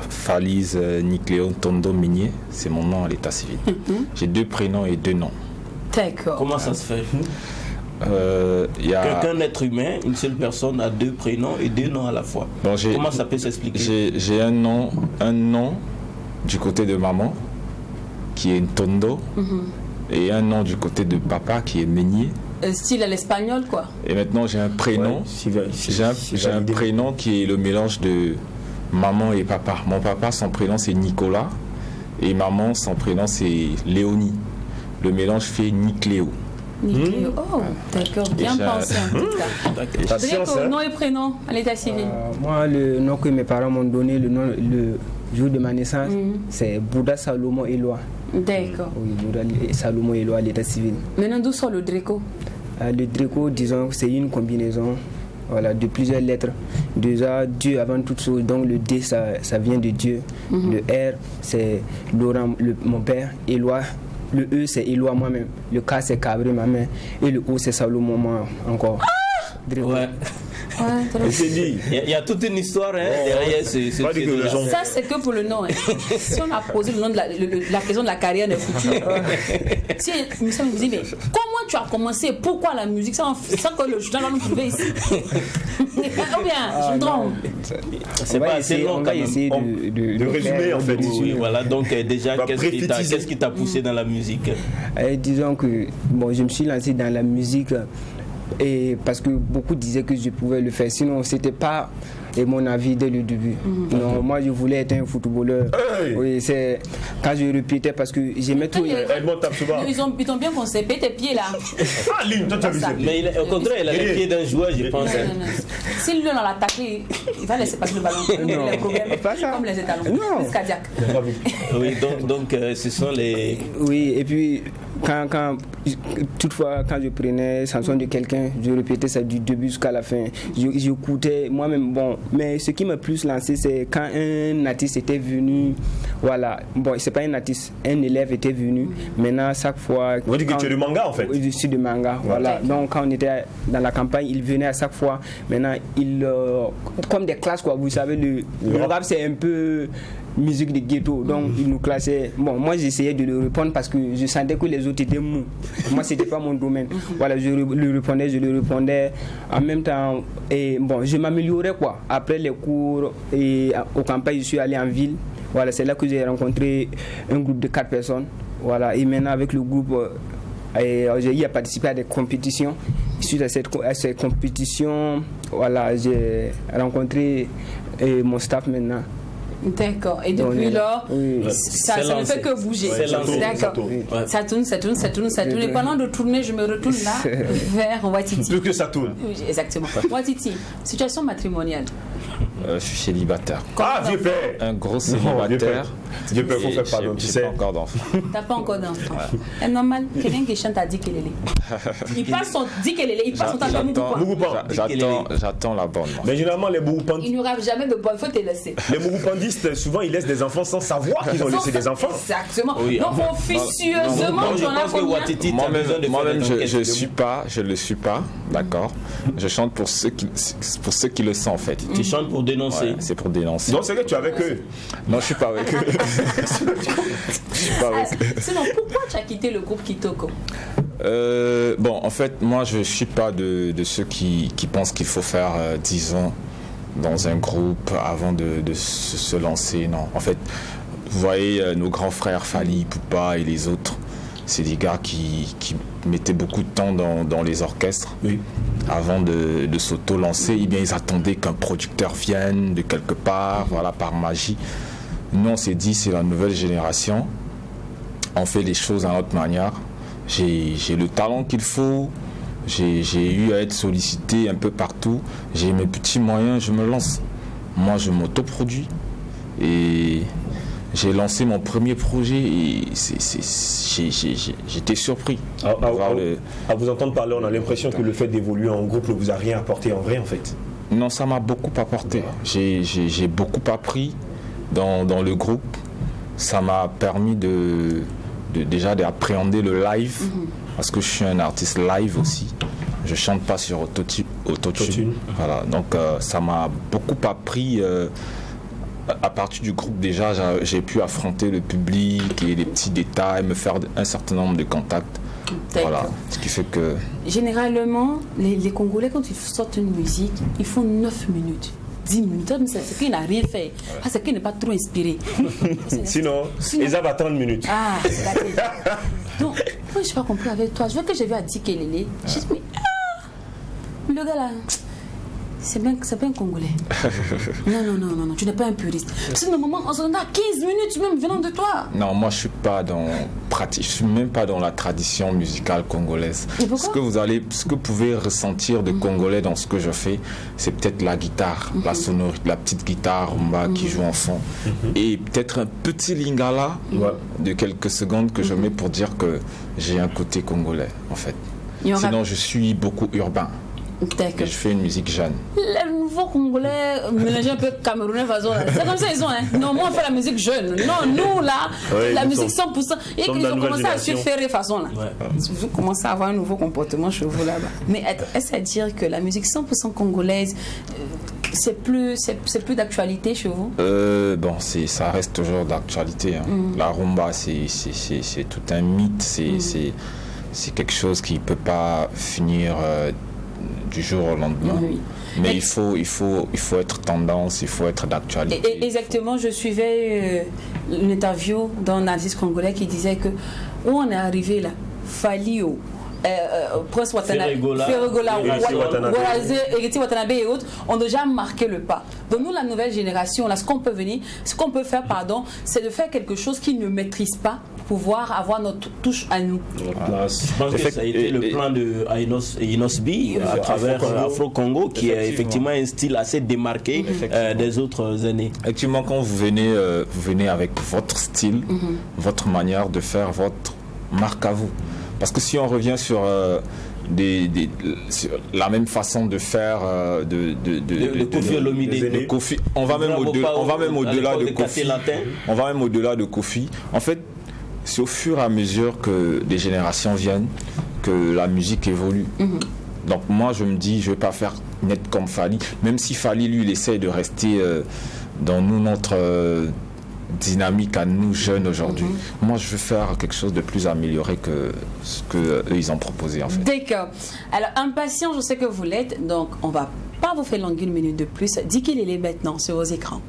Faliz Nicléon Tondo Minier, c'est mon nom à l'état civil. J'ai 2 prénoms et 2 noms. D'accord. Comment ça se fait? Qu'un être humain, une seule personne a 2 prénoms et 2 noms à la fois. Bon, comment ça peut s'expliquer? J'ai un nom du côté de maman qui est Ntondo et un nom du côté de papa qui est Meunier. Style à l'espagnol, quoi. Et maintenant j'ai un prénom. J'ai un prénom qui est le mélange de maman et papa. Mon papa, son prénom c'est Nicolas et maman, son prénom c'est Léonie. Le mélange fait Nicléo. Nicléo. Oh, d'accord, bien pensé en tout cas. Dréco, nom et prénom à l'état civil. Moi, le nom que mes parents m'ont donné, le jour de ma naissance, c'est Bouddha Salomon Éloi. D'accord. Oui, Bouddha Salomon Éloi à l'état civil. Maintenant, d'où sort le Dréco? Le Dréco, disons, c'est une combinaison de plusieurs lettres. Déjà, Dieu avant toute chose, donc le D, ça vient de Dieu. Le R, c'est Laurent, mon père, Éloi. Le E, c'est Éloi moi-même. Le K, c'est Cabré, ma mère. Et le O, c'est Salomon, moi encore. Ouais. Il y a toute une histoire derrière ça, c'est que pour le nom. Si on a posé le nom de la question de la carrière des futurs, si Michel vous dit, mais comment tu as commencé? Pourquoi la musique? Sans que le journal va nous trouver ici. Ou bien, je me trompe. C'est pas assez long. On va essayer de résumer en fait. Oui, voilà. Donc, déjà, qu'est-ce qui t'a poussé dans la musique? Disons que je me suis lancé dans la musique. Et parce que beaucoup disaient que je pouvais le faire, sinon c'était pas mon avis dès le début. Non, moi je voulais être un footballeur. Oui, c'est quand je répétais parce que j'aimais tout. Ils ont bien concepté tes pieds là. Mais au contraire, il a les pieds d'un joueur, je pense. Si lui on l'a taclé, il va laisser passer le ballon. Il a des problèmes. Pas ça. Comme les étalons. Plus cardiaque. Oui, donc ce sont les. Oui, et puis toutefois quand je prenais la chanson de quelqu'un, je répétais ça du début jusqu'à la fin. J'écoutais moi-même. Mais ce qui m'a plus lancé, c'est quand un artiste était venu. Voilà, c'est pas un artiste, un élève était venu. Maintenant, chaque fois. Vous dites que tu es du manga en fait? Je suis du manga, voilà. Donc quand on était dans la campagne, il venait à chaque fois. Maintenant, comme des classes, quoi. Vous savez, le rap, c'est un peu musique de ghetto, donc il nous classait. Moi j'essayais de le répondre parce que je sentais que les autres étaient mous. Moi c'était pas mon domaine. Voilà, je le répondais en même temps. Et je m'améliorais quoi. Après les cours et au campagne, je suis allé en ville. Voilà, c'est là que j'ai rencontré un groupe de 4 personnes. Voilà, et maintenant avec le groupe, j'ai participé à des compétitions. Suite à ces compétitions, voilà, j'ai rencontré mon staff maintenant. D'accord. Et depuis lors, ça ne fait que bouger. D'accord. Ça tourne. Et pendant de tourner, je me retourne là vers Watiti. Plus que ça tourne. Oui, exactement. Watiti, situation matrimoniale. Je suis célibataire. Vieux père. Un gros célibataire. Vieux père, faut faire pardon, tu sais. Pas encore d'enfant. T'as pas encore d'enfant. C'est normal. Quelqu'un qui chante a dit qu'elle est. Il passe son dit qu'elle est. Il passe son temps à Mougoupan. J'attends la bonne. Mais généralement, les Mougoupan. Il n'y aura jamais de bonne. Il faut te laisser. Les Mougoupandistes, souvent, ils laissent des enfants sans savoir qu'ils ont laissé des enfants. Exactement. Donc, officieusement, tu en as combien? Moi-même, je le suis pas. D'accord. Je chante pour ceux qui le sont en fait. Tu chantes pour dénoncer. Ouais, c'est pour dénoncer. Donc c'est que tu es avec eux? Non, je suis pas avec eux. Sinon, pourquoi tu as quitté le groupe Kitoko? En fait, moi, je suis pas de ceux qui pensent qu'il faut faire 10 ans dans un groupe avant de se lancer. Non, en fait, vous voyez nos grands frères Fali, Poupa et les autres, c'est des gars qui mettaient beaucoup de temps dans les orchestres. Oui. Avant de s'auto-lancer, eh bien, ils attendaient qu'un producteur vienne de quelque part, voilà, par magie. Nous, on s'est dit, c'est la nouvelle génération, on fait les choses à notre manière. J'ai le talent qu'il faut, j'ai eu à être sollicité un peu partout, j'ai mes petits moyens, je me lance. Moi, je m'autoproduis et j'ai lancé mon premier projet et j'étais surpris. À vous entendre parler, on a l'impression que le fait d'évoluer en groupe ne vous a rien apporté en vrai en fait. Non, ça m'a beaucoup apporté. J'ai beaucoup appris dans le groupe. Ça m'a permis déjà d'appréhender le live, parce que je suis un artiste live aussi. Je chante pas sur autotune. Voilà, donc ça m'a beaucoup appris à partir du groupe, déjà, j'ai pu affronter le public et les petits détails, me faire un certain nombre de contacts. Voilà, ce qui fait que... Généralement, les Congolais, quand ils sortent une musique, ils font 9 minutes. 10 minutes, c'est qu'il n'a rien fait. Ah, c'est qu'il n'est pas trop inspiré. Sinon, ils avaient 30 minutes. Ah, c'est d'accord. Donc, moi, je n'ai pas compris avec toi. Je vois que j'ai vu à Dikelele. J'ai dit, mais le gars là, c'est bien un Congolais. Non, tu n'es pas un puriste. C'est le moment, on s'en a 15 minutes même venant de toi. Non, moi je suis même pas dans la tradition musicale congolaise. Et pourquoi? Ce que vous pouvez ressentir de congolais dans ce que je fais, c'est peut-être la guitare, la sonorité, la petite guitare qui joue en fond, et peut-être un petit lingala de quelques secondes que je mets pour dire que j'ai un côté congolais en fait. Sinon je suis beaucoup urbain. Et je fais une musique jeune. Les nouveaux Congolais mélangent un peu camerounais façon. C'est comme ça ils ont. Non, moi on fait la musique jeune. Non, nous là, la musique 100%. Et ils ont commencé à se faire façon là. Vous commencez à avoir un nouveau comportement chez vous là-bas. Mais est-ce à dire que la musique 100% congolaise, c'est plus d'actualité chez vous? Bon, ça reste toujours d'actualité. Hein. La rumba, c'est tout un mythe. C'est quelque chose qui ne peut pas finir du jour au lendemain. Mais il faut être tendance, il faut être d'actualité. Exactement, je suivais une interview d'un artiste congolais qui disait que où on est arrivé là, Falio, Prince Watanabe, Ferregola, Héritier Watanabe et autres ont déjà marqué le pas. Donc nous, la nouvelle génération, là, ce qu'on peut faire, c'est de faire quelque chose qu'ils ne maîtrisent pas pour pouvoir avoir notre touche à nous. Je pense que ça a été le plan de Inos B à travers Afro Congo, qui est effectivement un style assez démarqué des autres années. Effectivement, quand vous venez avec votre style, votre manière de faire, votre marque à vous. Parce que si on revient sur sur la même façon de faire de Koffi Olomide, on va même au-delà de Koffi. On va même au-delà de Koffi. En fait, c'est au fur et à mesure que les générations viennent que la musique évolue. Donc moi, je me dis, je vais pas faire net comme Fally, même si Fally, lui, il essaie de rester dans notre dynamique à nous jeunes aujourd'hui. Moi, je veux faire quelque chose de plus amélioré que ce qu'eux, ils ont proposé en fait. D'accord. Alors, impatient, je sais que vous l'êtes, donc on va pas vous faire languir une minute de plus. Dis qu'il est maintenant sur vos écrans.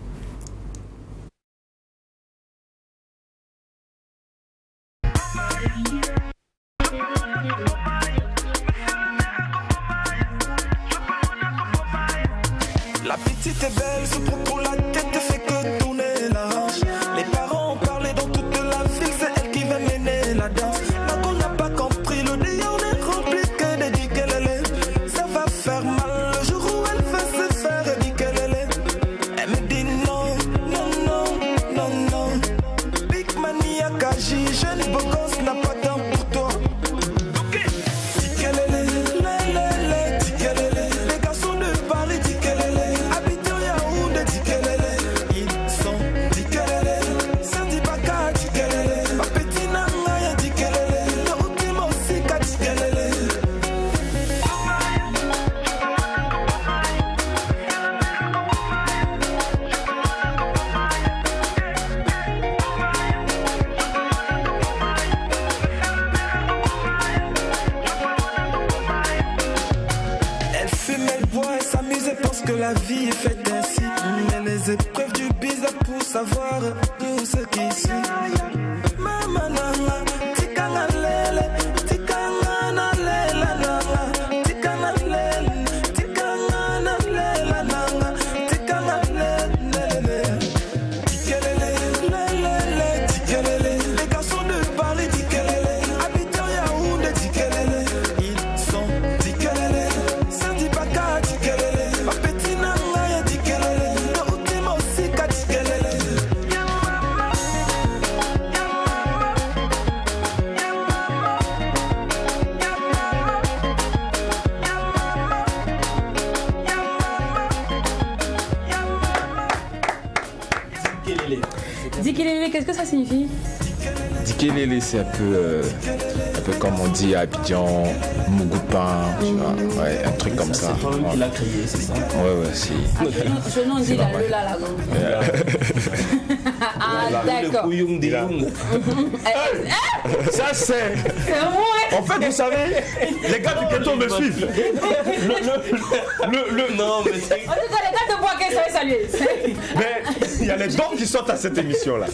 La petite est belle, se prend pour la tête, fait que tourner la hanche. Les parents ont parlé dans toute la ville, c'est elle qui va mener la danse. Là qu'on n'a pas compris, le délire n'est rempli que de dit qu'elle est. Ça va faire mal le jour où elle va se faire dit qu'elle est. Elle me dit non, non, non, non, non. Big Mania Kaji, jeune beau gosse n'a pas temps pour toi. Dit qu'elle est, dit qu'elle est. Les garçons de Paris dit qu'elle est. Que la vie est faite ainsi, mais les épreuves du bizarre pour savoir tout ce qui suit. Maman, nana, tikana lele, tikana lela nana, tikana lele, tikana lela nana, tikana lele, tikelele, lele, tikelele. Les garçons de Paris tikelele, habitants Yaoundé tikelele, ils sont tikelele, ça dit pas qu'à tikelele. Dikelele, qu'est-ce que ça signifie? Dikelele, c'est un peu comme on dit à Abidjan, Mougoupan, tu vois, ouais, un truc comme ça. C'est toi-même qui l'as créé, c'est ça? Ouais, si. Ce nom dit la Lola là. Ah, d'accord. Ça, c'est. En fait, vous savez, les gars du ghetto me suivent. Non, mais c'est. En tout cas, les gars de bois, qu'est-ce que ça saluer? Mais il y a les dons qui sortent à cette émission-là.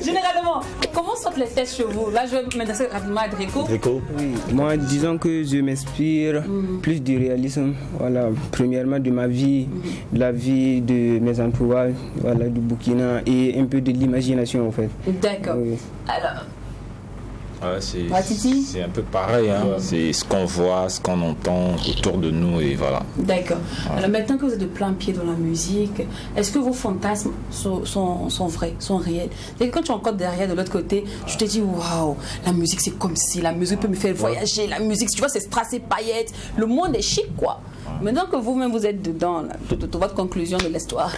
Généralement, comment sortent les tests chez vous? Là, je vais m'adresser rapidement à Drico. Oui, moi, disons que je m'inspire plus du réalisme. Voilà, premièrement de ma vie, de la vie de mes entourages, voilà, du Burkina et un peu de l'imagination en fait. D'accord. Oui. Alors, C'est un peu pareil, hein. C'est ce qu'on voit, ce qu'on entend autour de nous et voilà. d'accord. Alors maintenant que vous êtes de plein pied dans la musique, est-ce que vos fantasmes sont vrais, sont réels? C'est que quand tu rencontres derrière de l'autre côté, tu te dis waouh, la musique c'est comme si, la musique peut me faire voyager, la musique, tu vois, c'est strass et paillettes, le monde est chic quoi. Maintenant que vous-même vous êtes dedans, là, de votre conclusion de l'histoire.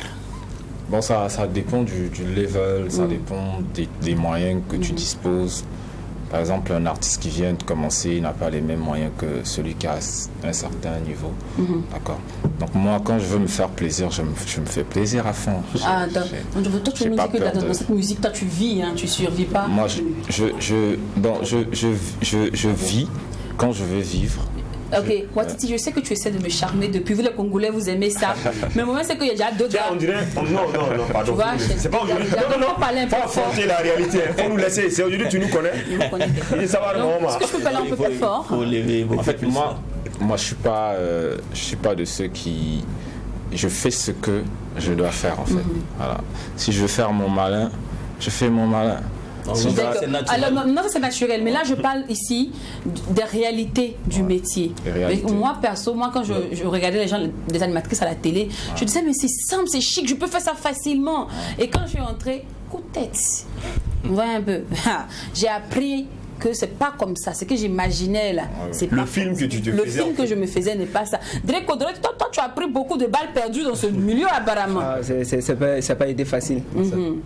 Bon, ça dépend du level, ça dépend des moyens que tu disposes. Par exemple, un artiste qui vient de commencer n'a pas les mêmes moyens que celui qui a un certain niveau. D'accord. Donc moi, quand je veux me faire plaisir, je me fais plaisir à fond. Toi, tu me dis que dans cette musique, toi, tu vis, hein, tu survis pas. Moi, je vis quand je veux vivre. Ok, Watiti, je sais que tu essaies de me charmer depuis. Vous les Congolais, vous aimez ça. Mais le moment, c'est qu'il y a déjà d'autres gars. On dirait. Non, pardon. Tu vois, c'est pas aujourd'hui. Non, pas affronter la réalité. Faut nous laisser. C'est aujourd'hui, tu nous connais. Ça va, non, est-ce que je peux parler un peu plus fort? En fait, moi, je suis pas de ceux qui. Je fais ce que je dois faire, en fait. Voilà. Si je veux faire mon malin, je fais mon malin. Alors, non, c'est naturel, mais là je parle ici des réalités du métier. Moi perso, quand je regardais les gens, des animatrices à la télé, je disais mais c'est simple, c'est chic, je peux faire ça facilement. Et quand je suis rentrée, coup de tête, on voit un peu, j'ai appris que c'est pas comme ça, c'est que j'imaginais là. Le film que tu te faisais. Le film que je me faisais n'est pas ça. Draco, toi, tu as pris beaucoup de balles perdues dans ce milieu apparemment. Ça n'a pas été facile.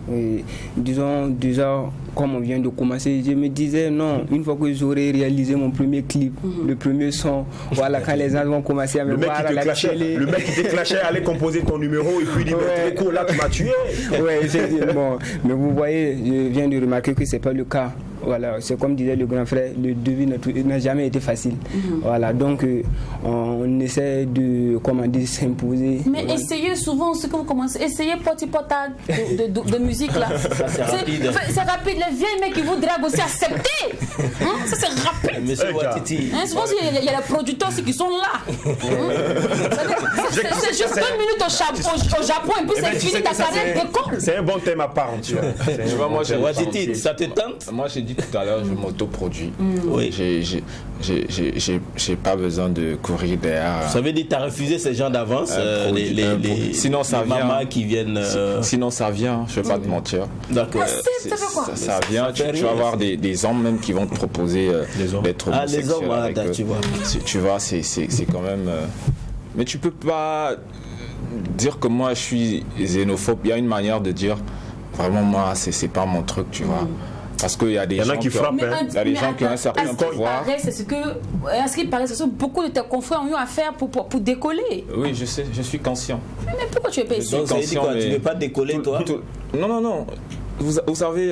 Oui. Disons, déjà, comme on vient de commencer, je me disais non, une fois que j'aurai réalisé mon premier clip, le premier son, voilà, quand les gens vont commencer à me voir à la télé. Le mec qui te clashait allait composer ton numéro et puis il dit Draco, là tu m'as tué. Oui, j'ai dit bon, mais vous voyez, je viens de remarquer que c'est pas le cas. Voilà, c'est comme disait le grand frère, le devis n'a jamais été facile. Voilà, donc on essaie de, comment dire, s'imposer. Mais essayez souvent ce que vous commencez, essayez porti-porta de musique là. C'est rapide. C'est rapide, les vieilles mecs qui vous draguent aussi, accepter. Ça c'est rapide. Monsieur Watiti. Souvent il y a les producteurs aussi qui sont là. C'est juste 2 minutes au Japon et puis c'est fini, ta carrière décolle. C'est un bon thème à part, tu vois. Moi, Watiti, ça te tente? Moi j'ai dit tout à l'heure, je m'autoproduis. Oui. J'ai pas besoin de courir derrière. Ça veut dire que tu as refusé ces gens d'avance, sinon ça les vient. mamans qui viennent. Sinon ça vient, je vais pas te mentir. D'accord. Ça vient, tu vas avoir des hommes même qui vont te proposer d'être homosexuel avec eux. Tu vois. Tu vois, c'est quand même. Mais tu peux pas dire que moi je suis xénophobe. Il y a une manière de dire vraiment moi c'est pas mon truc, tu vois. Parce qu'il y a des gens qui frappent, il y a des gens qui ont un certain pouvoir. À ce qui paraît, c'est ce que beaucoup de tes confrères ont eu à faire pour décoller. Oui, je sais, je suis conscient. Mais pourquoi tu es pas ici? Donc, ça veut dire quoi? Tu ne veux pas décoller, toi? Non. Vous savez,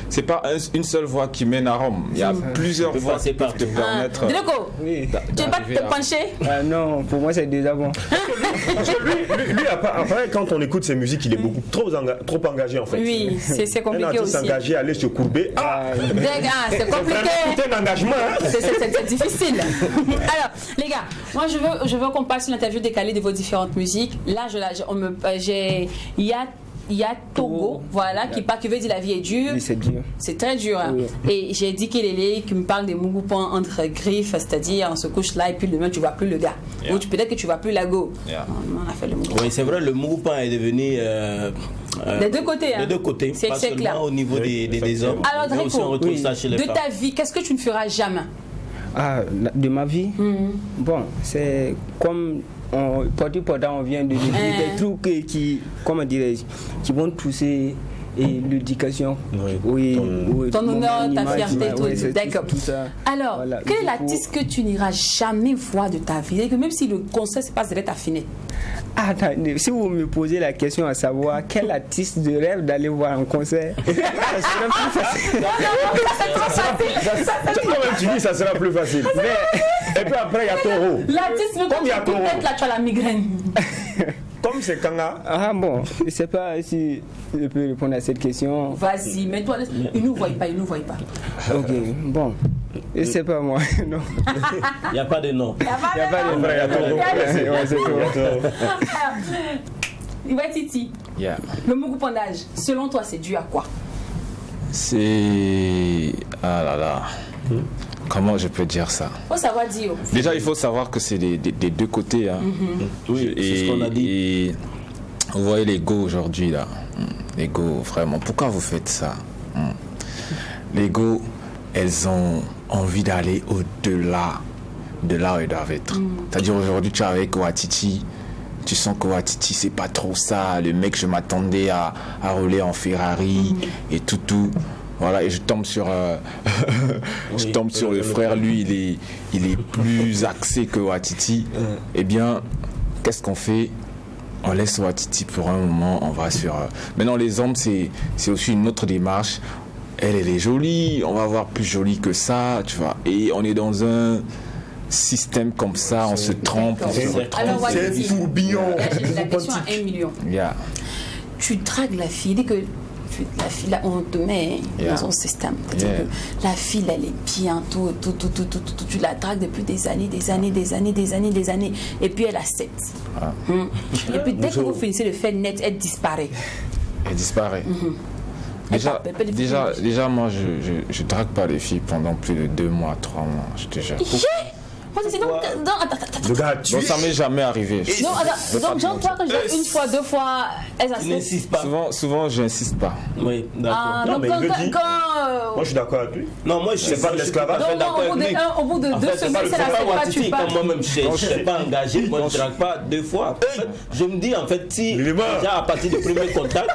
c'est pas une seule voie qui mène à Rome. Il y a plusieurs voies qui peuvent te permettre. Draco, tu veux pas te pencher? Non, pour moi c'est déjà bon. Lui, après, quand on écoute ses musiques, il est beaucoup trop engagé en fait. Oui, c'est compliqué aussi. S'engager, aller se courber. C'est compliqué. C'est un engagement. C'est difficile. Alors, les gars, moi je veux qu'on passe sur l'interview décalée de vos différentes musiques. Là, il y a Togo, voilà, qui veut dire la vie est dure. Oui, c'est dur. C'est très dur. Hein. Oui. Et j'ai dit Kelele qui me parle des Mougoupan entre griffes, c'est-à-dire on se couche là et puis demain tu vois plus le gars. Ou peut-être que tu vois plus la go. On a fait le Mougoupan. Oui, c'est vrai, le Mougoupan est devenu. Des deux côtés. Des deux côtés. C'est pas clair. Seulement au niveau des hommes. Alors, Draco, aussi on retrouve ça chez les femmes. De ta vie, qu'est-ce que tu ne feras jamais? De ma vie? Bon, c'est comme. On vient de dire des trucs qui, comment dirais-je, qui vont toucher et l'éducation. Ton honneur, ta fierté, tout. C'est D'accord. tout ça. Alors, Voilà. quel est Du coup- l'artiste que tu n'iras jamais voir de ta vie? Et que même si le concert se passe direct à finir. Attendez, si vous me posez la question à savoir quel artiste de rêve d'aller voir en concert, ça serait plus facile. Tu dis ça sera plus facile. Et puis après, il y a Taureau. L'artiste, mais Comme il y a quand tu Taureau. peut-être là, tu as la migraine. Comme c'est Kanga. Ah bon, je ne sais pas si je peux répondre à cette question. Vas-y, mets-toi. Il ne nous voit pas, il ne nous voit pas. Ok, bon, je ne sais pas moi. Non. Il n'y a pas de nom. Il n'y a pas de Après, il y a Taureau. Ouais, c'est tout. Iwatiti, Yeah. le mougupondage, selon toi, c'est dû à quoi? C'est... Ah là là. Comment je peux dire ça? Faut savoir dire. Déjà, il faut savoir que c'est des deux côtés. Hein. Oui, c'est ce qu'on a dit. Et vous voyez l'ego aujourd'hui, là. L'ego, vraiment. Pourquoi vous faites ça? L'ego, elles ont envie d'aller au-delà de là où elles doivent être. C'est-à-dire, aujourd'hui, tu es avec Ouatiti. Tu sens que Ouatiti, c'est pas trop ça. Le mec, je m'attendais à rouler en Ferrari et tout. Voilà, et je tombe sur, sur le frère. Lui, il est plus axé que Ouatiti. Eh bien, qu'est-ce qu'on fait? On laisse Ouatiti pour un moment. On va sur. Maintenant, les hommes, c'est aussi une autre démarche. Elle est jolie. On va voir plus jolie que ça, tu vois. Et on est dans un système comme ça, on se trompe. Alors, C'est un tourbillon. la question à 1 million. Yeah. Tu dragues la fille, dès que la fille, là, on te met dans son système. C'est-à-dire que la fille, elle est bien, tout, tu la dragues depuis des années. Et puis elle accepte. Et puis dès que vous finissez de faire net, elle disparaît. Elle disparaît. Déjà, moi, je drague pas les filles pendant plus de 2 mois, 3 mois, je te jure. Donc ça m'est jamais arrivé. Donc genre toi quand je dis une fois, 2 fois, elles acceptent. N'insiste pas. Souvent, j'insiste pas. Oui, d'accord. Non, mais il le dit. Moi, je suis d'accord avec lui. Non, moi, je C'est pas de l'esclavage. Au bout de 2 semaines, c'est la pas, tu pars. Comme moi-même, je ne suis pas engagé, moi, je ne drague pas 2 fois. En fait, je me dis, en fait, si déjà à partir du premier contact,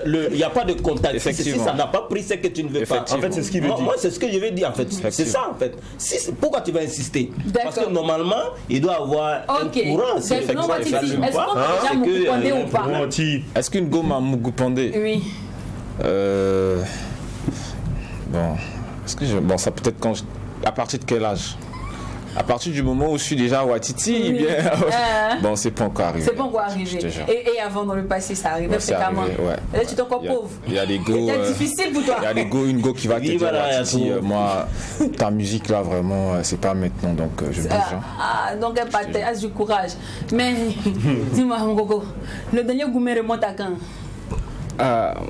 il n'y a pas de contact. Si ça n'a pas pris, c'est que tu ne veux pas. En fait, c'est ce qu'il veut dire. Moi, c'est ce que je veux dire, en fait. C'est ça, en fait. Pourquoi tu vas insister? Parce que normalement, il doit avoir un courant. Est-ce qu'on peut déjà mougupondé ou pas? Est-ce qu'une go m'a mougupondé? Oui. Bon, bon, ça peut être quand à partir de quel âge? À partir du moment où je suis déjà Ouatiti, bien. Bon, c'est pas encore arrivé. C'est pas encore arrivé. Et avant, dans le passé, ça arrivait fréquemment. Ouais. Et là, tu t'es encore pauvre. Il y a des go. C'est difficile pour toi. Il y a des go, une go qui va te dire Ouatiti, moi, ta musique là, vraiment, c'est pas maintenant, donc je bouge. Donc, elle partait, as du courage. Mais, dis-moi, Ngogo, le dernier gourmet remonte à quand?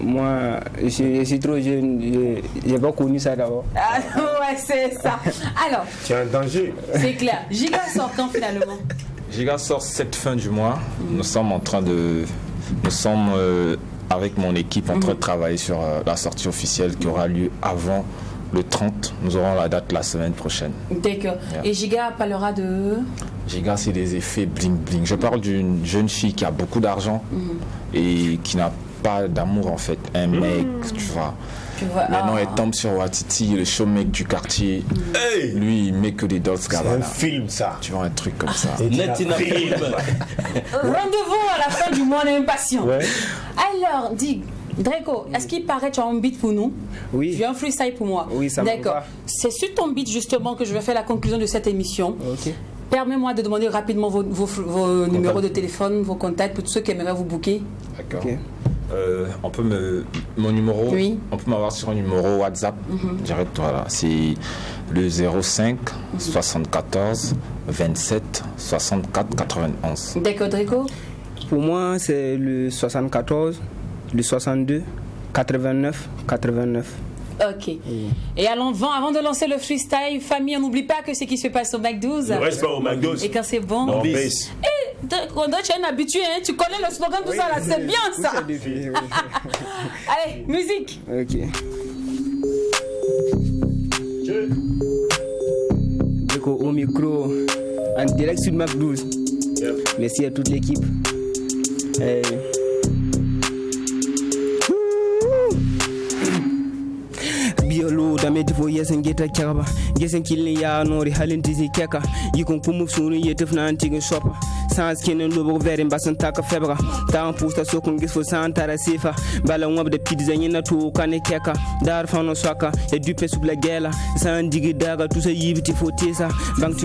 Moi, je suis trop jeune, j'ai pas connu ça d'abord. Ouais, c'est ça. Alors, tu es un danger. C'est clair. Giga sort quand finalement? Giga sort cette fin du mois. Nous sommes avec mon équipe en train de travailler sur la sortie officielle qui aura lieu avant le 30. Nous aurons la date la semaine prochaine. D'accord. Yeah. Et Giga parlera de... Giga, c'est des effets bling bling. Je parle d'une jeune fille qui a beaucoup d'argent et qui n'a pas d'amour en fait. Un mec, tu vois. Maintenant, elle tombe sur Ouatiti, le show mec du quartier. Lui, il met que des Dolce Gabbana. C'est un film, ça. Tu vois, un truc comme ça. Netina film. Rendez-vous à la fin du mois d'impatient. Ouais. Alors, dis, Draco, est-ce qu'il paraît que tu as un beat pour nous? Oui. Tu as un freestyle pour moi? Oui, ça me va. D'accord. C'est sur ton beat justement que je vais faire la conclusion de cette émission. Ok. Permets-moi de demander rapidement vos numéros de téléphone, vos contacts pour tous ceux qui aimeraient vous booker. D'accord. Okay. On peut mon numéro, on peut m'avoir sur un numéro WhatsApp direct, voilà. C'est le 05 74 27 64 91. D'accord, Draco. Pour moi, c'est le 74, le 62 89 89. Ok. Et avant de lancer le freestyle, famille, on n'oublie pas que c'est qui se passe au McDo's. Ne reste pas au McDo's. Et quand c'est bon. Non, tu es un habitué, hein? Tu connais le slogan, tout ça là, c'est bien ça. Allez, musique. Ok. Draco au micro, en direct sur McDo's. Merci à toute l'équipe. tameti fo yesen geta kaba gesen kilin ya nori halin tizi keka yikon kumu sunu yetef na antigin sopa sans kenen lobo verin basan taka febra ta pusta sokon gis fo santara sifa bala ngob de pizza nyina to kane keka dar fano soka e dupe subla gela san digi daga tout ça yibiti fo tesa bank